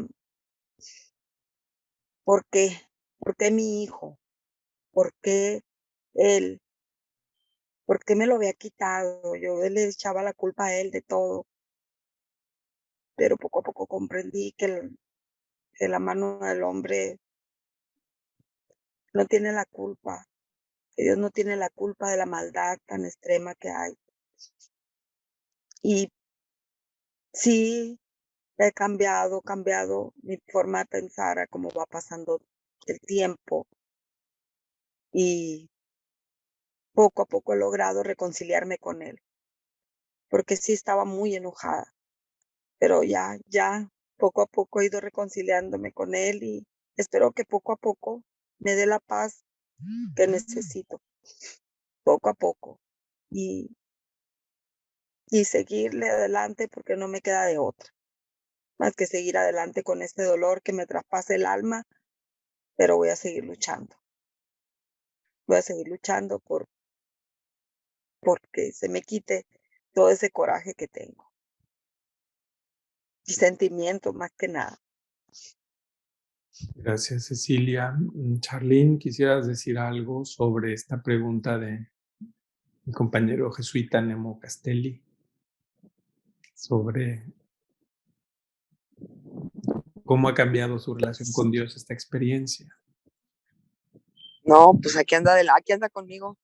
¿por qué? ¿Por qué mi hijo? ¿Por qué él? ¿Por qué me lo había quitado? Yo le echaba la culpa a él de todo, pero poco a poco comprendí que la mano del hombre no tiene la culpa, que Dios no tiene la culpa de la maldad tan extrema que hay. Y sí, he cambiado mi forma de pensar a cómo va pasando el tiempo y poco a poco he logrado reconciliarme con él, porque sí estaba muy enojada, pero ya poco a poco he ido reconciliándome con él y espero que poco a poco me dé la paz que necesito, poco a poco, y, y seguirle adelante porque no me queda de otra, más que seguir adelante con este dolor que me traspasa el alma, pero voy a seguir luchando. Voy a seguir luchando porque se me quite todo ese coraje que tengo y sentimiento más que nada. Gracias, Cecilia. Charlene, ¿quisieras decir algo sobre esta pregunta de mi compañero jesuita Nemo Castelli sobre cómo ha cambiado su relación con Dios esta experiencia? No, pues aquí anda conmigo.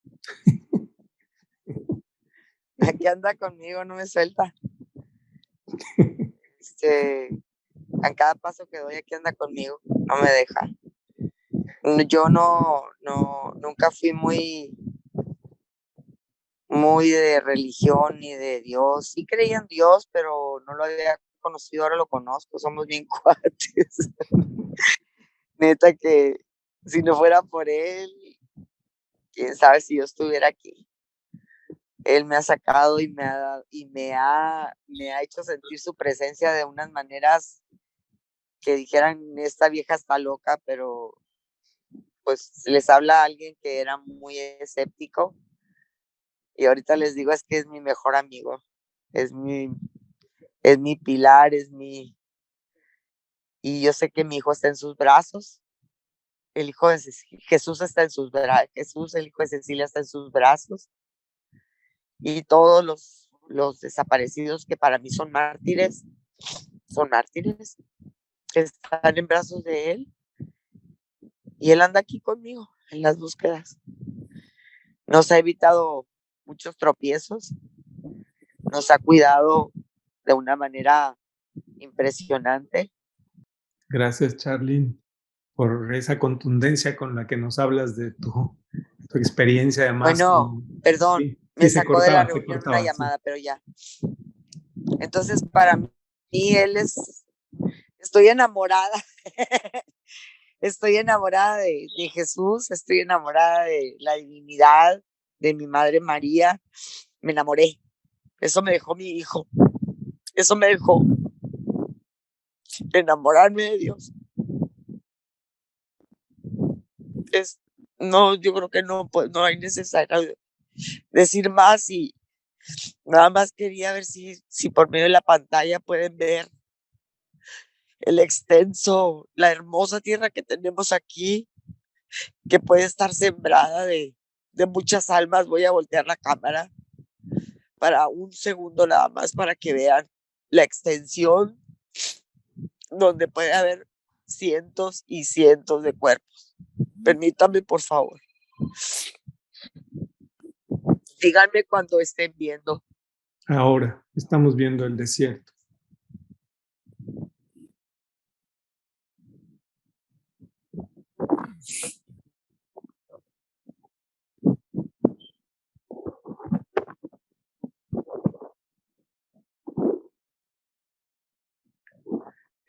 Aquí anda conmigo, no me suelta. A cada paso que doy aquí anda conmigo, no me deja. Yo nunca fui muy muy de religión y de Dios. Sí creía en Dios, pero no lo había conocido, ahora lo conozco, somos bien cuates. Neta que si no fuera por él, quién sabe si yo estuviera aquí. Él me ha sacado y me ha hecho sentir su presencia de unas maneras que dijeran, esta vieja está loca, pero pues les habla a alguien que era muy escéptico. Y ahorita les digo, es que es mi mejor amigo, es mi pilar, y yo sé que mi hijo está en sus brazos, el hijo de Jesús está en sus brazos, Jesús, el hijo de Cecilia, está en sus brazos, y todos los desaparecidos que para mí son mártires, que están en brazos de él, y él anda aquí conmigo en las búsquedas. Nos ha evitado muchos tropiezos, nos ha cuidado de una manera impresionante. Gracias, Charlene, por esa contundencia con la que nos hablas de tu experiencia, además. Bueno, perdón, sí, me sí, sacó de la reunión una llamada, sí. Pero ya. Entonces, para mí, estoy enamorada. Estoy enamorada de Jesús, estoy enamorada de la divinidad, de mi Madre María. Me enamoré. Eso me dejó mi hijo. Eso me dejó enamorarme de Dios. No, yo creo que no hay necesario decir más, y nada más quería ver si por medio de la pantalla pueden ver el extenso, la hermosa tierra que tenemos aquí, que puede estar sembrada de muchas almas. Voy a voltear la cámara para un segundo nada más para que vean la extensión, donde puede haber cientos y cientos de cuerpos. Permítanme, por favor. Díganme cuando estén viendo. Ahora estamos viendo el desierto.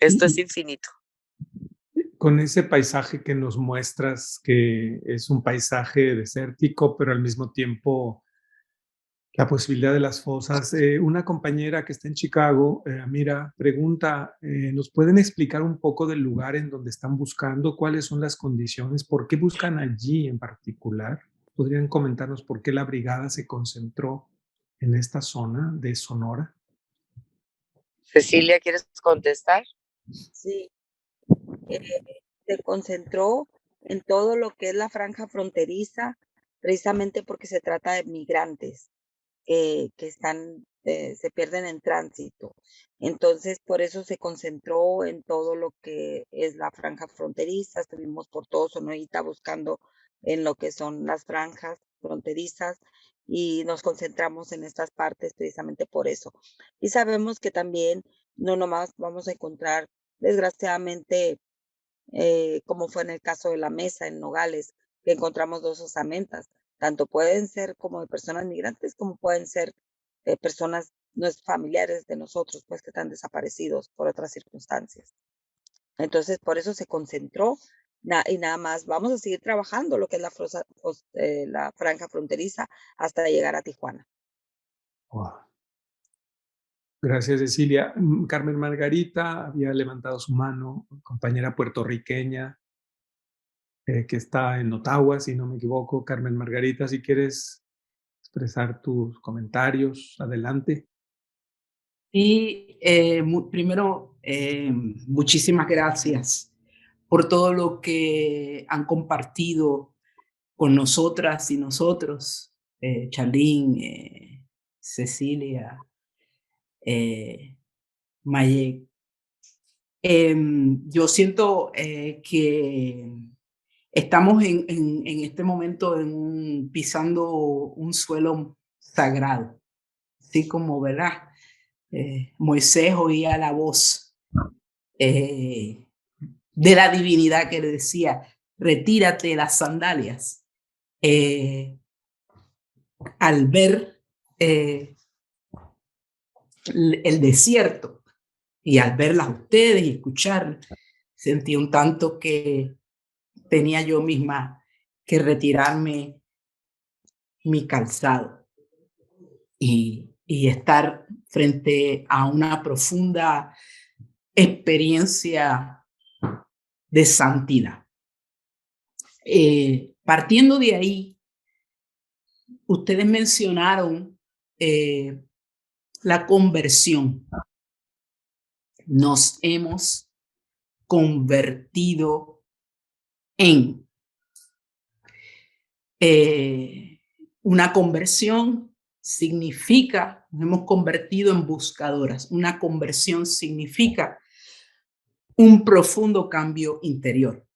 Esto es infinito. Con ese paisaje que nos muestras, que es un paisaje desértico, pero al mismo tiempo la posibilidad de las fosas. Una compañera que está en Chicago, Amira, pregunta, ¿nos pueden explicar un poco del lugar en donde están buscando? ¿Cuáles son las condiciones? ¿Por qué buscan allí en particular? ¿Podrían comentarnos por qué la brigada se concentró en esta zona de Sonora? Cecilia, ¿quieres contestar? Sí, se concentró en todo lo que es la franja fronteriza, precisamente porque se trata de migrantes que están, se pierden en tránsito. Entonces, por eso se concentró en todo lo que es la franja fronteriza. Estuvimos por todo Sonorita buscando en lo que son las franjas fronterizas, y nos concentramos en estas partes precisamente por eso. Y sabemos que también no nomás vamos a encontrar, desgraciadamente, como fue en el caso de la mesa en Nogales, que encontramos 2 osamentas. Tanto pueden ser como de personas migrantes, como pueden ser personas familiares de nosotros, pues que están desaparecidos por otras circunstancias. Entonces, por eso se concentró, y nada más vamos a seguir trabajando lo que es la franja fronteriza hasta llegar a Tijuana. Wow. Gracias, Cecilia. Carmen Margarita había levantado su mano, compañera puertorriqueña, que está en Ottawa, si no me equivoco. Carmen Margarita, si quieres expresar tus comentarios, adelante. Sí, primero, muchísimas gracias por todo lo que han compartido con nosotras y nosotros, Charlene, Cecilia, Mayek. Yo siento que estamos en este momento pisando un suelo sagrado, así como, ¿verdad? Moisés oía la voz de la divinidad que le decía, retírate las sandalias. Al ver el desierto. Y al verlas a ustedes y escuchar, sentí un tanto que tenía yo misma que retirarme mi calzado y estar frente a una profunda experiencia de santidad. Partiendo de ahí, ustedes mencionaron la conversión. Nos hemos convertido en una conversión significa, nos hemos convertido en buscadoras. Una conversión significa un profundo cambio interior.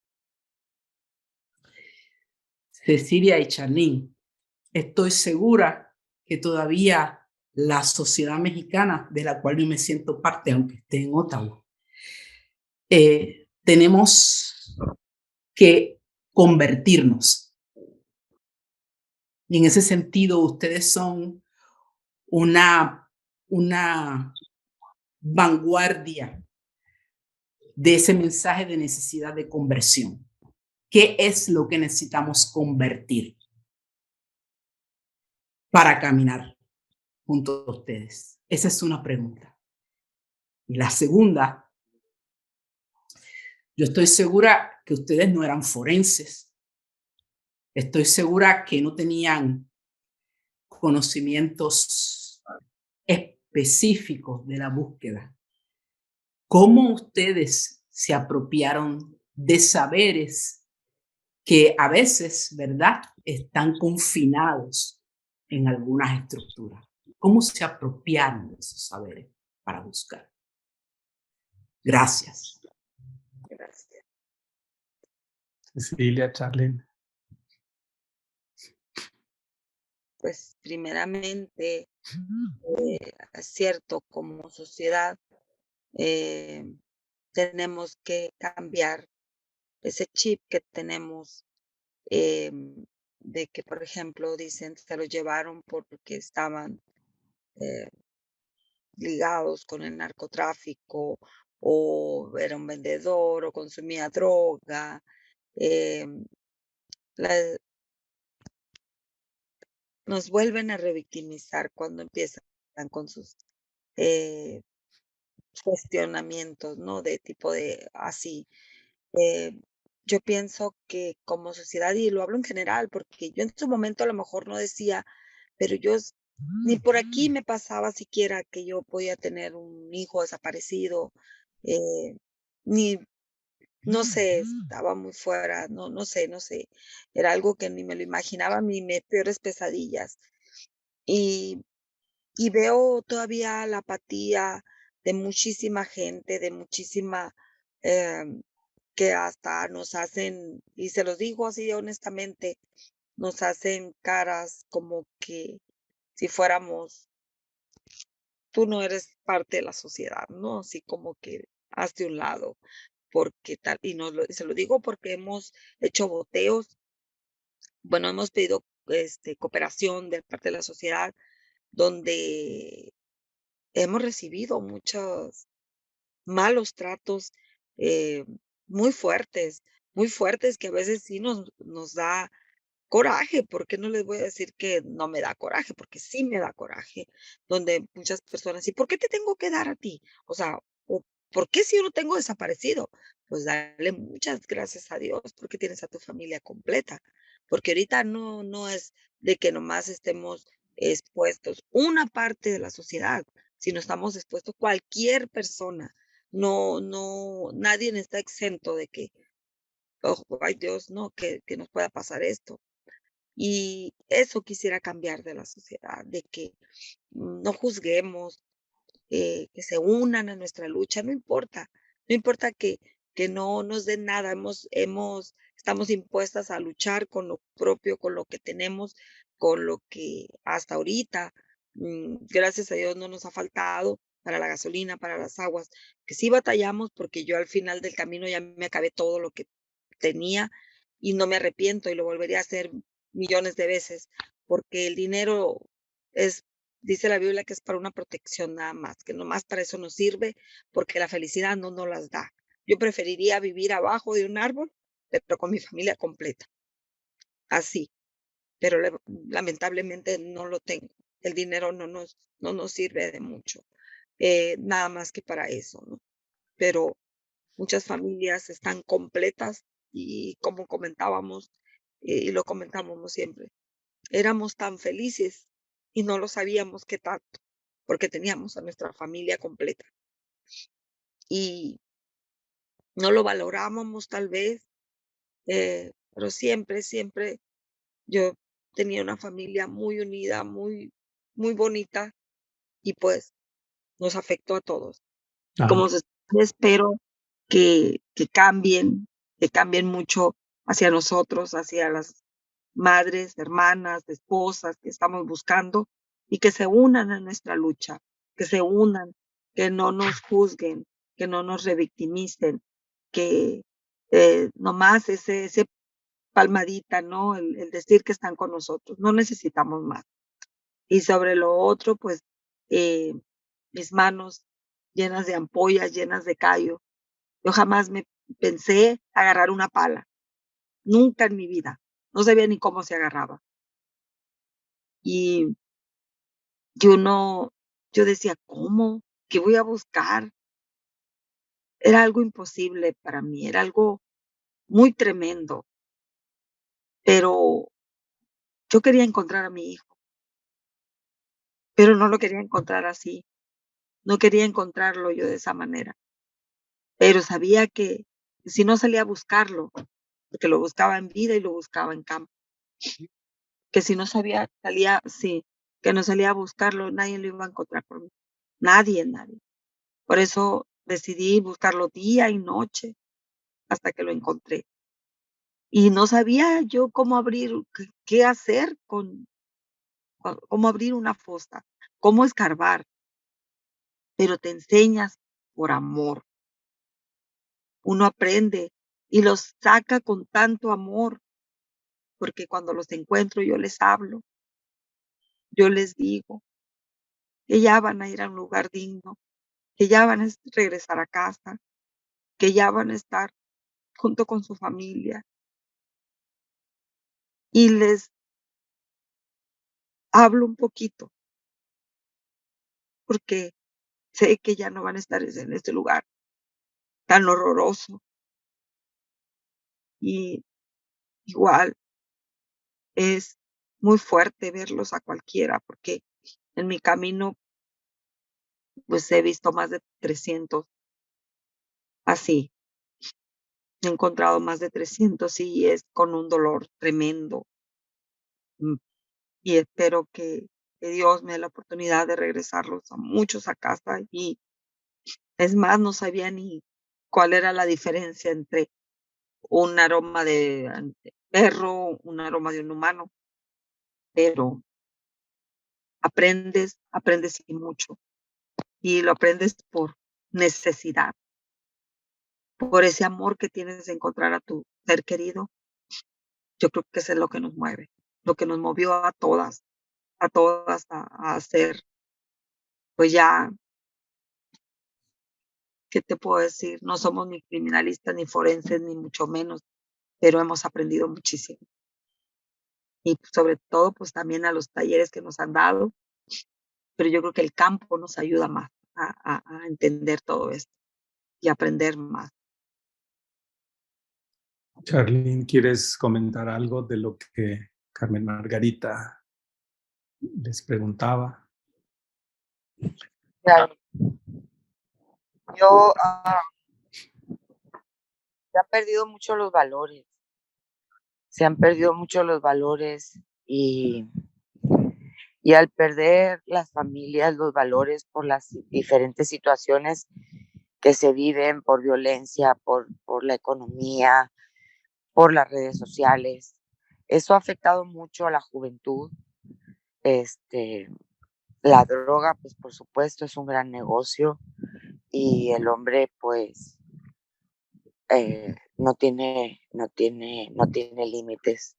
Cecilia y Charlene, estoy segura que todavía la sociedad mexicana, de la cual yo me siento parte, aunque esté en Ottawa, tenemos que convertirnos. Y en ese sentido, ustedes son una vanguardia de ese mensaje de necesidad de conversión. ¿Qué es lo que necesitamos convertir para caminar junto a ustedes? Esa es una pregunta. Y la segunda, yo estoy segura que ustedes no eran forenses. Estoy segura que no tenían conocimientos específicos de la búsqueda. ¿Cómo ustedes se apropiaron de saberes que a veces, ¿verdad?, están confinados en algunas estructuras? ¿Cómo se apropiaron de esos saberes para buscar? Gracias. Gracias. Cecilia, Charlene. Pues primeramente, es cierto, como sociedad tenemos que cambiar ese chip que tenemos de que, por ejemplo, dicen se lo llevaron porque estaban ligados con el narcotráfico o era un vendedor o consumía droga. Nos vuelven a revictimizar cuando empiezan con sus cuestionamientos, ¿no? De tipo de así. Yo pienso que como sociedad, y lo hablo en general, porque yo en su momento a lo mejor no decía, pero yo ni por aquí me pasaba siquiera que yo podía tener un hijo desaparecido, ni, no sé, estaba muy fuera, no sé, era algo que ni me lo imaginaba, ni mis peores pesadillas. Y, y veo todavía la apatía de muchísima gente, de muchísima, em, que hasta nos hacen, y se los digo así honestamente, nos hacen caras como que si fuéramos, tú no eres parte de la sociedad, ¿no? Así como que hazte un lado, porque tal, y se lo digo porque hemos hecho boteos, bueno, hemos pedido cooperación de parte de la sociedad, donde hemos recibido muchos malos tratos eh, muy fuertes, muy fuertes que a veces sí nos da coraje, porque no les voy a decir que no me da coraje, porque sí me da coraje, donde muchas personas, ¿y por qué te tengo que dar a ti? O sea, o ¿por qué si yo no tengo desaparecido? Pues dale muchas gracias a Dios porque tienes a tu familia completa, porque ahorita no es de que nomás estemos expuestos una parte de la sociedad, sino estamos expuestos cualquier persona. Nadie está exento de que, oh, ay Dios, no, que nos pueda pasar esto. Y eso quisiera cambiar de la sociedad, de que no juzguemos, que se unan a nuestra lucha, no importa que no nos den nada, estamos impuestas a luchar con lo propio, con lo que tenemos, con lo que hasta ahorita, gracias a Dios no nos ha faltado para la gasolina, para las aguas, que sí batallamos porque yo al final del camino ya me acabé todo lo que tenía y no me arrepiento y lo volvería a hacer millones de veces, porque el dinero es dice la Biblia que es para una protección nada más, que nomás para eso nos sirve, porque la felicidad no nos las da. Yo preferiría vivir abajo de un árbol, pero con mi familia completa, así, pero lamentablemente no lo tengo. El dinero no nos sirve de mucho, nada más que para eso, ¿no? Pero muchas familias están completas y como comentábamos, y lo comentábamos siempre, éramos tan felices y no lo sabíamos qué tanto, porque teníamos a nuestra familia completa y no lo valorábamos tal vez, pero siempre yo tenía una familia muy unida, muy bonita y pues nos afectó a todos. Como espero que cambien mucho hacia nosotros, hacia las madres, hermanas, esposas que estamos buscando y que se unan a nuestra lucha, que se unan, que no nos juzguen, que no nos revictimicen, que nomás ese palmadita, ¿no? El decir que están con nosotros, no necesitamos más. Y sobre lo otro, pues mis manos llenas de ampollas, llenas de callo. Yo jamás me pensé agarrar una pala, nunca en mi vida. No sabía ni cómo se agarraba. Y yo decía, ¿cómo? ¿Qué voy a buscar? Era algo imposible para mí, era algo muy tremendo, pero yo quería encontrar a mi hijo, pero no lo quería encontrar así, no quería encontrarlo yo de esa manera, pero sabía que si no salía a buscarlo, porque lo buscaba en vida y lo buscaba en campo, que si no sí, que no salía a buscarlo, nadie lo iba a encontrar por mí, nadie. Por eso decidí buscarlo día y noche hasta que lo encontré. Y no sabía yo cómo abrir, qué hacer cómo abrir una fosa, cómo escarbar, pero te enseñas por amor. Uno aprende y los saca con tanto amor, porque cuando los encuentro yo les hablo, yo les digo que ya van a ir a un lugar digno, que ya van a regresar a casa, que ya van a estar junto con su familia. Y les hablo un poquito, porque sé que ya no van a estar en este lugar tan horroroso. Y igual es muy fuerte verlos a cualquiera, porque en mi camino, pues he visto más de 300 así. He encontrado más de 300 y es con un dolor tremendo. Mm, Y espero que Dios me dé la oportunidad de regresarlos a muchos a casa. Y es más, no sabía ni cuál era la diferencia entre un aroma de perro, un aroma de un humano, pero aprendes y mucho. Y lo aprendes por necesidad, por ese amor que tienes de encontrar a tu ser querido. Yo creo que eso es lo que nos mueve, lo que nos movió a todas a hacer, pues ya, ¿qué te puedo decir? No somos ni criminalistas, ni forenses, ni mucho menos, pero hemos aprendido muchísimo. Y sobre todo, pues también a los talleres que nos han dado, pero yo creo que el campo nos ayuda más a entender todo esto y aprender más. Charlene, ¿quieres comentar algo de lo que Carmen Margarita les preguntaba? Claro. Yo se han perdido mucho los valores. Se han perdido mucho los valores y al perder las familias los valores por las diferentes situaciones que se viven, por violencia, por la economía, por las redes sociales, eso ha afectado mucho a la juventud. La droga, pues por supuesto, es un gran negocio y el hombre, pues, no tiene límites.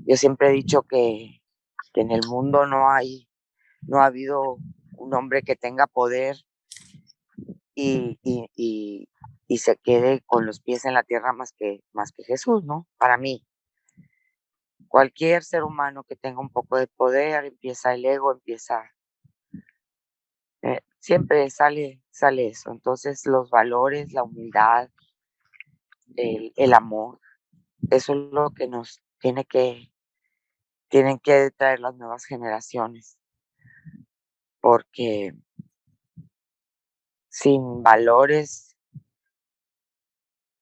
Yo siempre he dicho que en el mundo no hay No ha habido un hombre que tenga poder y se quede con los pies en la tierra más que Jesús, ¿no? Para mí, cualquier ser humano que tenga un poco de poder, empieza el ego, siempre sale eso. Entonces los valores, la humildad, el amor, eso es lo que nos tienen que traer las nuevas generaciones, porque sin valores,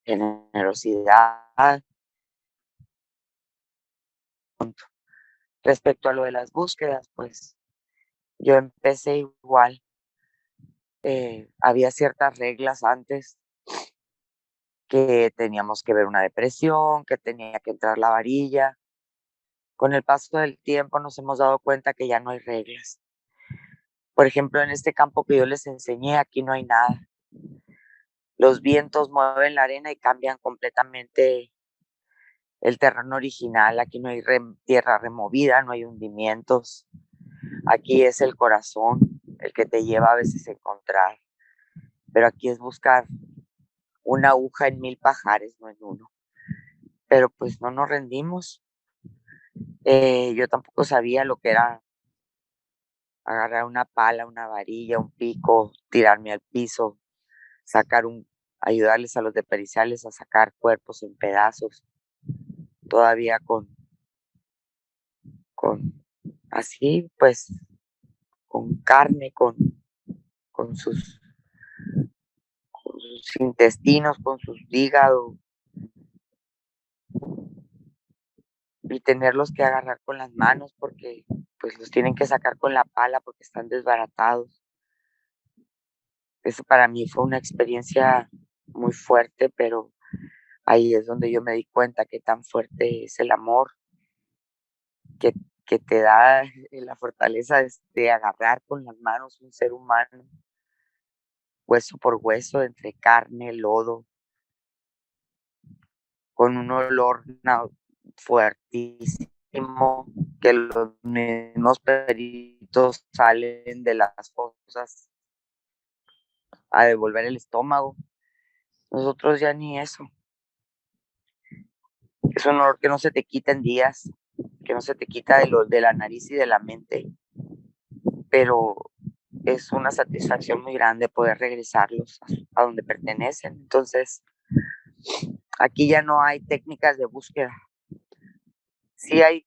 generosidad. Respecto a lo de las búsquedas, pues yo empecé igual. Había ciertas reglas antes, que teníamos que ver una depresión, que tenía que entrar la varilla. Con el paso del tiempo nos hemos dado cuenta que ya no hay reglas. Por ejemplo, en este campo que yo les enseñé, aquí no hay nada. Los vientos mueven la arena y cambian completamente el terreno original. Aquí no hay tierra removida, no hay hundimientos. Aquí es el corazón el que te lleva a veces a encontrar. Pero aquí es buscar una aguja en 1000 pajares, no en uno. Pero pues no nos rendimos. Yo tampoco sabía lo que era agarrar una pala, una varilla, un pico, tirarme al piso, ayudarles a los de periciales a sacar cuerpos en pedazos, todavía con así, pues, con carne, con sus intestinos, con sus hígados, y tenerlos que agarrar con las manos porque pues los tienen que sacar con la pala porque están desbaratados. Eso para mí fue una experiencia muy fuerte, pero ahí es donde yo me di cuenta que tan fuerte es el amor que, que te da la fortaleza de agarrar con las manos un ser humano, hueso por hueso, entre carne, lodo, con un olor fuertísimo, que los mismos peritos salen de las fosas a devolver el estómago. Nosotros ya ni eso. Es un olor que no se te quita en días, que no se te quita de la nariz y de la mente, pero es una satisfacción muy grande poder regresarlos a donde pertenecen. Entonces, aquí ya no hay técnicas de búsqueda. Sí hay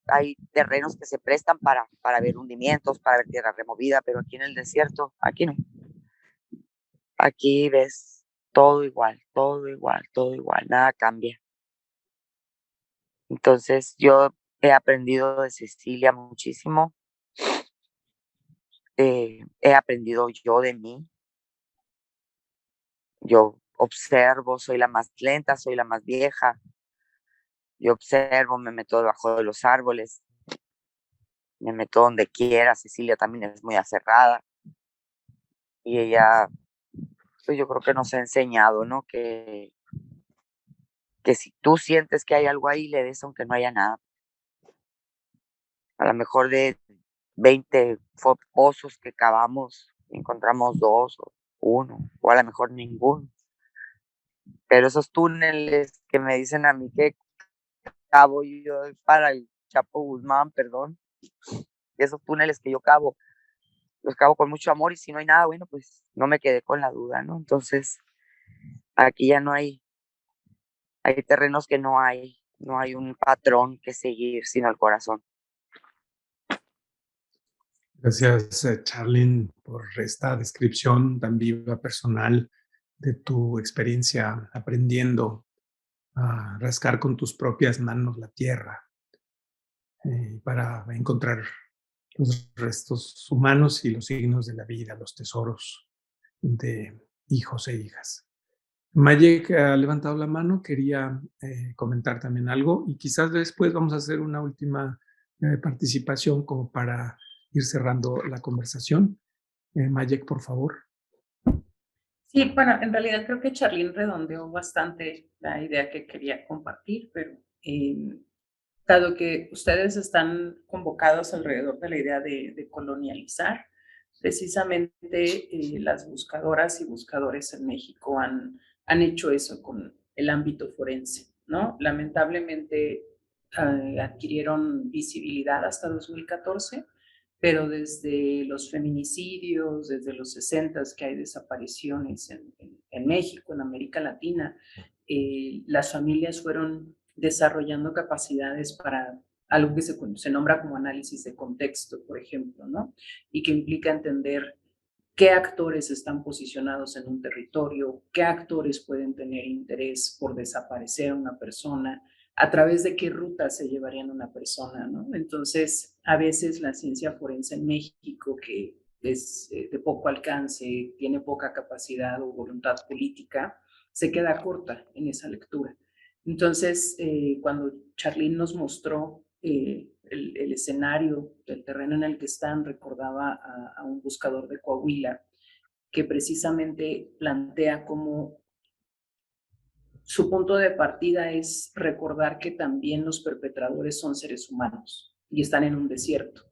terrenos que se prestan para ver hundimientos, para ver tierra removida, pero aquí en el desierto, aquí no. Aquí ves todo igual, todo igual, todo igual, nada cambia. Entonces yo he aprendido de Cecilia muchísimo, he aprendido yo de mí. Yo observo, soy la más lenta, soy la más vieja. Yo observo, me meto debajo de los árboles, me meto donde quiera. Cecilia también es muy aserrada y ella, pues yo creo que nos ha enseñado, ¿no? Que si tú sientes que hay algo ahí, le des aunque no haya nada. A lo mejor de 20 pozos que cavamos, encontramos 2 o 1, o a lo mejor ninguno. Pero esos túneles que me dicen a mí que cavo yo para el Chapo Guzmán, perdón, esos túneles que yo cavo, los cavo con mucho amor, y si no hay nada, bueno, pues no me quedé con la duda, ¿no? Entonces, aquí ya no hay terrenos que no hay un patrón que seguir, sino el corazón. Gracias, Charlene, por esta descripción tan viva, personal, de tu experiencia aprendiendo a rascar con tus propias manos la tierra para encontrar los restos humanos y los signos de la vida, los tesoros de hijos e hijas. Mayek ha levantado la mano, quería comentar también algo, y quizás después vamos a hacer una última participación como para ir cerrando la conversación. Mayek, por favor. Sí, bueno, en realidad creo que Charlene redondeó bastante la idea que quería compartir, pero dado que ustedes están convocados alrededor de la idea de colonializar, precisamente las buscadoras y buscadores en México han hecho eso con el ámbito forense, ¿no? Lamentablemente adquirieron visibilidad hasta 2014, pero desde los feminicidios, desde los 60 que hay desapariciones en México, en América Latina, las familias fueron desarrollando capacidades para algo que se nombra como análisis de contexto, por ejemplo, ¿no? Y que implica entender qué actores están posicionados en un territorio, qué actores pueden tener interés por desaparecer a una persona, a través de qué rutas se llevarían una persona, ¿no? Entonces, a veces la ciencia forense en México, que es de poco alcance, tiene poca capacidad o voluntad política, se queda corta en esa lectura. Entonces, cuando Charlene nos mostró el escenario del terreno en el que están, recordaba a un buscador de Coahuila que precisamente plantea cómo su punto de partida es recordar que también los perpetradores son seres humanos y están en un desierto.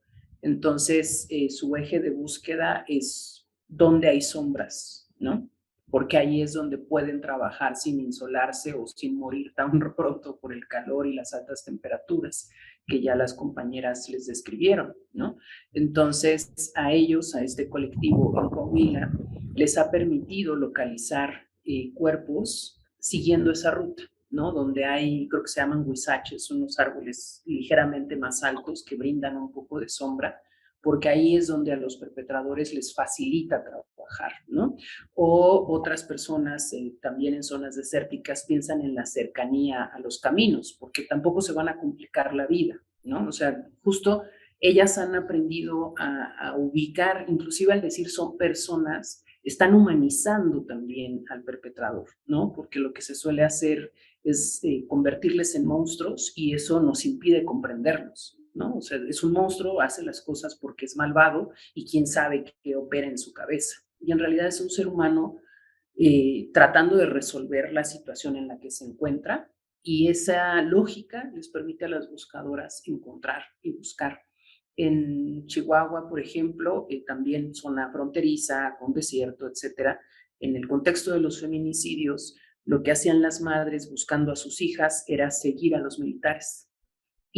Entonces, su eje de búsqueda es dónde hay sombras, ¿no? Porque ahí es donde pueden trabajar sin insolarse o sin morir tan pronto por el calor y las altas temperaturas que ya las compañeras les describieron, ¿no? Entonces, a ellos, a este colectivo en Coahuila, les ha permitido localizar cuerpos siguiendo esa ruta, ¿no? Donde hay, creo que se llaman huizaches, unos árboles ligeramente más altos que brindan un poco de sombra, porque ahí es donde a los perpetradores les facilita trabajar, ¿no? O otras personas también en zonas desérticas piensan en la cercanía a los caminos, porque tampoco se van a complicar la vida, ¿no? O sea, justo ellas han aprendido a ubicar, inclusive al decir son personas, están humanizando también al perpetrador, ¿no? Porque lo que se suele hacer es convertirles en monstruos y eso nos impide comprenderlos, ¿no? O sea, es un monstruo, hace las cosas porque es malvado y quién sabe qué opera en su cabeza. Y en realidad es un ser humano tratando de resolver la situación en la que se encuentra y esa lógica les permite a las buscadoras encontrar y buscar. En Chihuahua, por ejemplo, también zona fronteriza, con desierto, etcétera, en el contexto de los feminicidios, lo que hacían las madres buscando a sus hijas era seguir a los militares.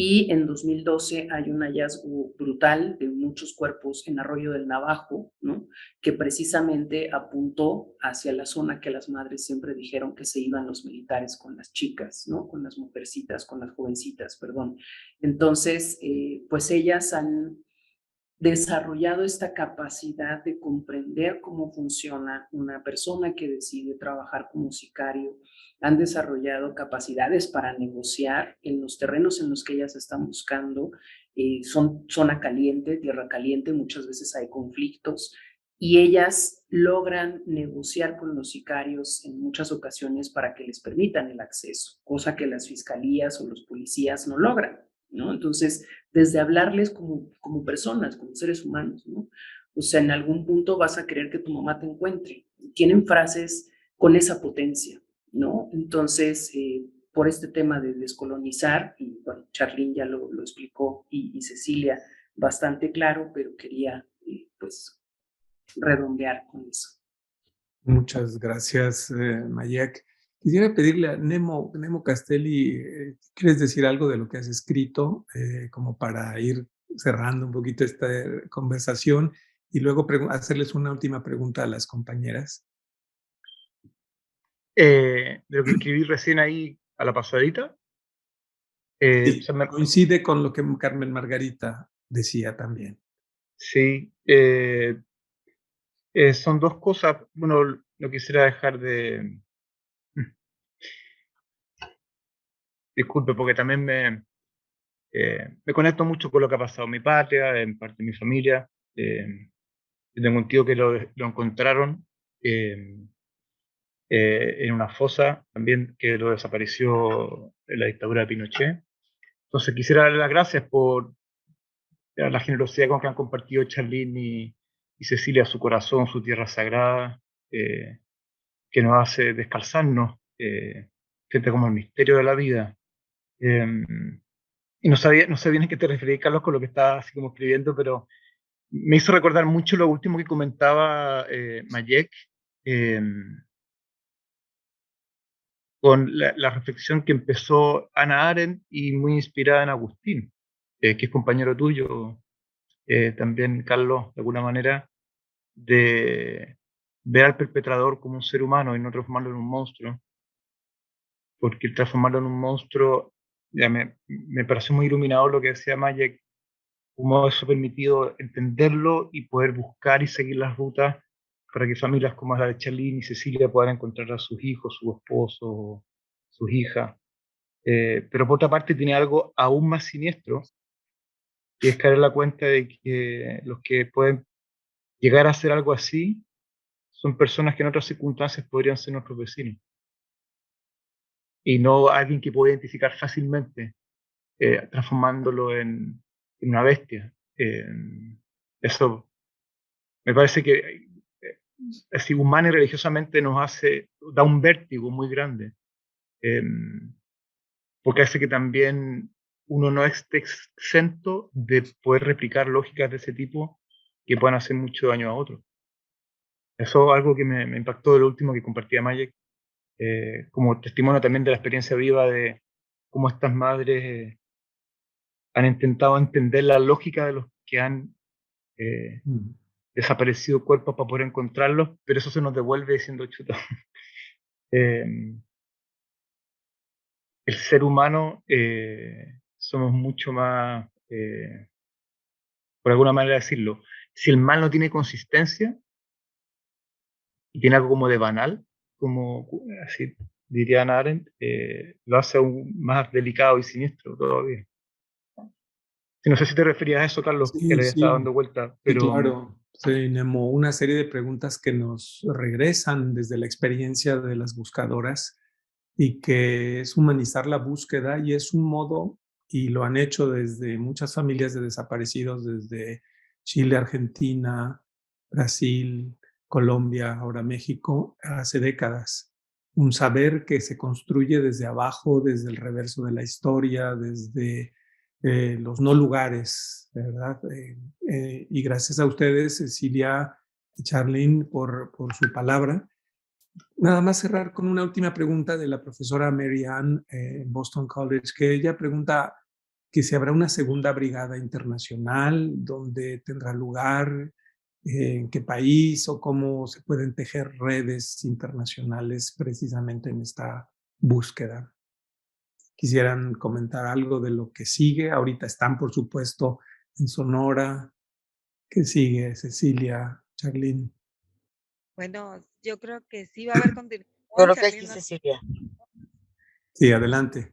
Y en 2012 hay un hallazgo brutal de muchos cuerpos en Arroyo del Navajo, ¿no? Que precisamente apuntó hacia la zona que las madres siempre dijeron que se iban los militares con las chicas, ¿no? Con las mujercitas, con las jovencitas, perdón. Entonces, pues ellas han desarrollado esta capacidad de comprender cómo funciona una persona que decide trabajar como sicario, han desarrollado capacidades para negociar en los terrenos en los que ellas están buscando, son zona caliente, tierra caliente, muchas veces hay conflictos y ellas logran negociar con los sicarios en muchas ocasiones para que les permitan el acceso, cosa que las fiscalías o los policías no logran, ¿no? Entonces, desde hablarles como personas, como seres humanos, ¿no? O sea, en algún punto vas a querer que tu mamá te encuentre. Tienen frases con esa potencia, ¿no? Entonces, por este tema de descolonizar, y bueno, Charlene ya lo explicó y Cecilia bastante claro, pero quería pues redondear con eso. Muchas gracias, Mayek. Quisiera pedirle a Nemo Castelli, ¿quieres decir algo de lo que has escrito como para ir cerrando un poquito esta conversación y luego hacerles una última pregunta a las compañeras? De lo que escribí recién ahí a la pasadita. Sí, coincide con lo que Carmen Margarita decía también. Sí, son dos cosas. Bueno, no quisiera dejar de... Disculpe, porque también me conecto mucho con lo que ha pasado en mi patria, en parte de mi familia. Tengo un tío que lo encontraron en una fosa, también que lo desapareció en la dictadura de Pinochet. Entonces quisiera darle las gracias por la generosidad con que han compartido Charlene y Cecilia su corazón, su tierra sagrada, que nos hace descalzarnos frente como el misterio de la vida. y no sé bien a qué te referís, Carlos, con lo que estaba así como escribiendo, pero me hizo recordar mucho lo último que comentaba Mayek, con la reflexión que empezó Hannah Arendt y muy inspirada en Agustín, que es compañero tuyo, también, Carlos, de alguna manera, de ver al perpetrador como un ser humano y no transformarlo en un monstruo, porque transformarlo en un monstruo, ya me pareció muy iluminador lo que decía Mayek, cómo eso ha permitido entenderlo y poder buscar y seguir las rutas para que familias como la de Charlene y Cecilia puedan encontrar a sus hijos, su esposo, sus hijas. Pero por otra parte tiene algo aún más siniestro, que es caer en la cuenta de que los que pueden llegar a hacer algo así son personas que en otras circunstancias podrían ser nuestros vecinos y no alguien que puede identificar fácilmente, transformándolo en una bestia. Eso me parece que así humana y religiosamente da un vértigo muy grande, eh, porque hace que también uno no esté exento de poder replicar lógicas de ese tipo que puedan hacer mucho daño a otros. Eso es algo que me impactó de lo último que compartía Mayek, como testimonio también de la experiencia viva de cómo estas madres han intentado entender la lógica de los que han desaparecido cuerpos para poder encontrarlos, pero eso se nos devuelve diciendo, chuta, el ser humano somos mucho más, por alguna manera decirlo, si el mal no tiene consistencia y tiene algo como de banal, como así diría Hannah Arendt, lo hace aún más delicado y siniestro todavía. Sí, no sé si te referías a eso, Carlos, que Sí, le estaba sí, dando vuelta, sí, pero claro. Tenemos una serie de preguntas que nos regresan desde la experiencia de las buscadoras y que es humanizar la búsqueda y es un modo, y lo han hecho desde muchas familias de desaparecidos, desde Chile, Argentina, Brasil, Colombia, ahora México, hace décadas. Un saber que se construye desde abajo, desde el reverso de la historia, desde los no lugares, ¿verdad? Y gracias a ustedes, Cecilia y Charlene, por su palabra. Nada más cerrar con una última pregunta de la profesora Mary Ann en Boston College, que ella pregunta que si habrá una segunda brigada internacional, dónde tendrá lugar, en qué país o cómo se pueden tejer redes internacionales precisamente en esta búsqueda. Quisieran comentar algo de lo que sigue. Ahorita están, por supuesto, en Sonora. ¿Qué sigue, Cecilia, Charlene? Bueno, yo creo que sí va a haber continuación. Yo creo que sí, Charlene, Cecilia. Sí, adelante.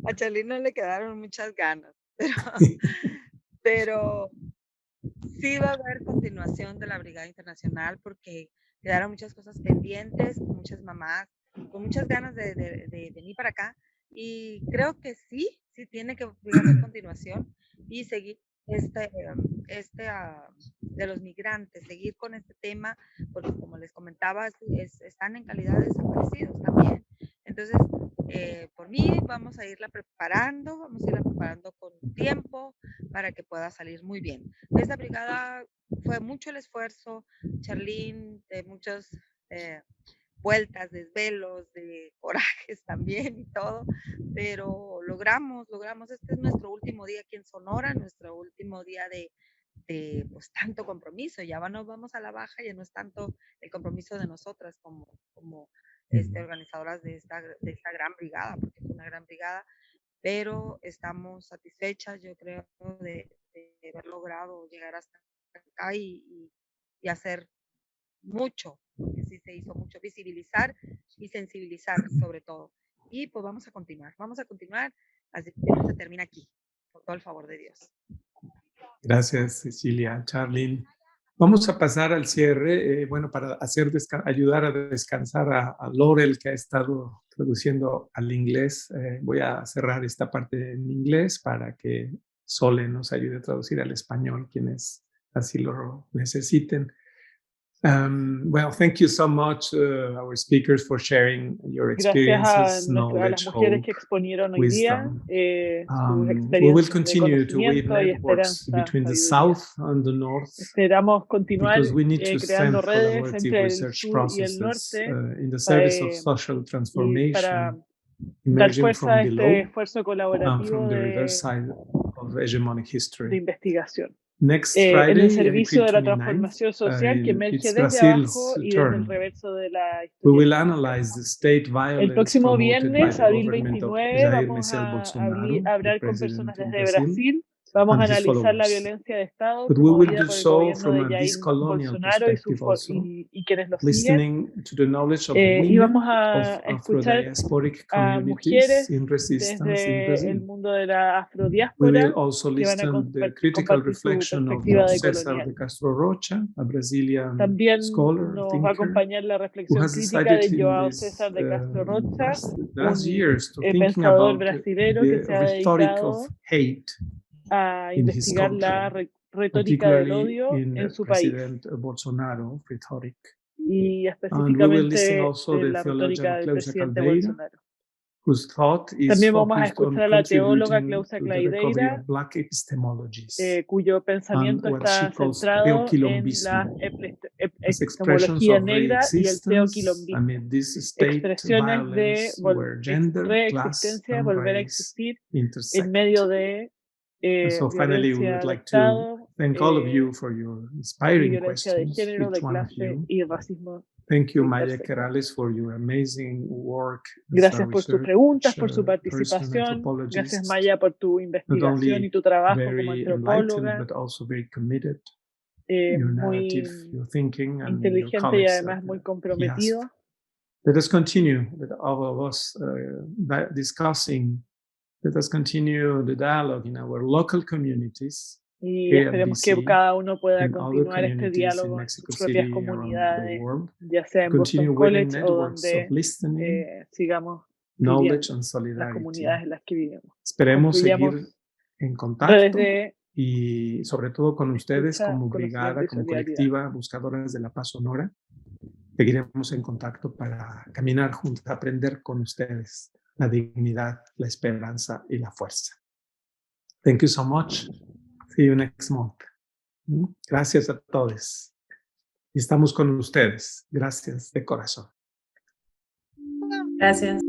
a Charlene no le quedaron muchas ganas, pero sí va a haber continuación de la Brigada Internacional porque quedaron muchas cosas pendientes, muchas mamás con muchas ganas de venir para acá y creo que sí tiene que haber continuación y seguir de los migrantes, seguir con este tema, porque como les comentaba, están en calidad de desaparecidos también. Entonces, por mí vamos a irla preparando con tiempo para que pueda salir muy bien. Esta brigada fue mucho el esfuerzo, Charlene, de muchas vueltas, desvelos, de corajes también y todo, pero logramos, este es nuestro último día aquí en Sonora, nuestro último día de pues tanto compromiso, ya nos vamos a la baja, ya no es tanto el compromiso de nosotras como organizadoras de esta gran brigada, porque es una gran brigada, pero estamos satisfechas, yo creo, de haber logrado llegar hasta acá y hacer mucho, porque sí se hizo mucho, visibilizar y sensibilizar sobre todo. Y pues vamos a continuar, así que no se termina aquí, por todo el favor de Dios. Gracias, Cecilia, Charlene. Vamos a pasar al cierre, bueno, para ayudar a descansar a Laurel, que ha estado traduciendo al inglés. Voy a cerrar esta parte en inglés para que Sole nos ayude a traducir al español, quienes así lo necesiten. Well, thank you so much, our speakers, for sharing your experiences, Gracias a las knowledge, mujeres hope, que exponieron hoy día wisdom. sus We will experiencias de continue to weave conocimiento y networks esperanza, between the sabiduría. South and the North, Esperamos continuar because we need to creando strengthen redes collaborative entre el research sur y el processes norte in the service of y social para transformation, dar emerging fuerza a from este below esfuerzo and colaborativo from the reverse side of hegemonic de history. investigación. Next En el Friday, servicio April de la 29th, transformación social que emerge it's desde abajo Brazil's y desde el turn. reverso de la We will historia. analyze the state El violence próximo promoted by viernes, the abril government of 29, Jair vamos Messias a Bolsonaro, the hablar con president personas in desde Brazil, Brasil. Vamos a and his analizar la followers. violencia de Estado But we will promovida do por el so gobierno from de a Jair discolonial Bolsonaro perspective also, y quienes lo siguen. listening to the knowledge of Y women vamos of a escuchar Afro-diasporic a communities mujeres in resistance in desde el Brazil. mundo de la We afrodiáspora will also que van a listen to the critical compartir su reflection of perspectiva de César colonial. de Castro Rocha, a Brazilian También scholar, nos va a thinker, acompañar la who reflexión has crítica decided de in João this César de Castro Rocha, last un years to thinking pensador about brasilero que the se ha rhetoric dedicado of hate a in his investigar la country, retórica del particularly odio in en su país President Bolsonaro rhetoric. y And we will listen específicamente also de the la theologian retórica del Claudia presidente Caldeira, Bolsonaro. whose thought is También vamos a focused on escuchar a la teóloga contributing Claudia to the recovery Claideira, of Black epistemologies cuyo and pensamiento what está she calls centrado en la teoquilombismo, as expressions epistemología of negra y el resistance teoquilombismo. amid this state Expresiones de violence where gender, class, reexistencia, and volver a race existir intersect. en medio de And so finally, we violencia would de like to Estado, thank all of you for your y inspiring violencia de questions, género, de each one of clase you. y racismo. Thank you, de Maya intersecto. Querales, for your amazing work as a Gracias por tus preguntas, por su person, participación. anthropologist, Gracias, Maya, por tu not investigación only y tu trabajo como very antropóloga. enlightened, but also very committed. Your Muy narrative, your thinking, and your inteligente y colleagues además at muy the comprometido. IASP. Let us continue with all of us discussing. Let us continue the dialogue in our local communities. Y here at esperemos BC, que cada uno pueda in other continuar este communities in diálogo en Mexico sus propias City, around the comunidades, world. ya sea en Continue Boston weaving College o networks of donde listening, sigamos knowledge viviendo and las solidarity. comunidades en las que vivimos. Esperemos Construyamos seguir en redes contacto de y sobre todo con ustedes escucha, como conocimiento brigada, y como solidaridad. colectiva Buscadoras de la Paz Sonora. Seguiremos en contacto para caminar juntos, aprender con ustedes la dignidad, la esperanza y la fuerza. Thank you so much. See you next month. Gracias a todos. Estamos con ustedes. Gracias de corazón. Gracias.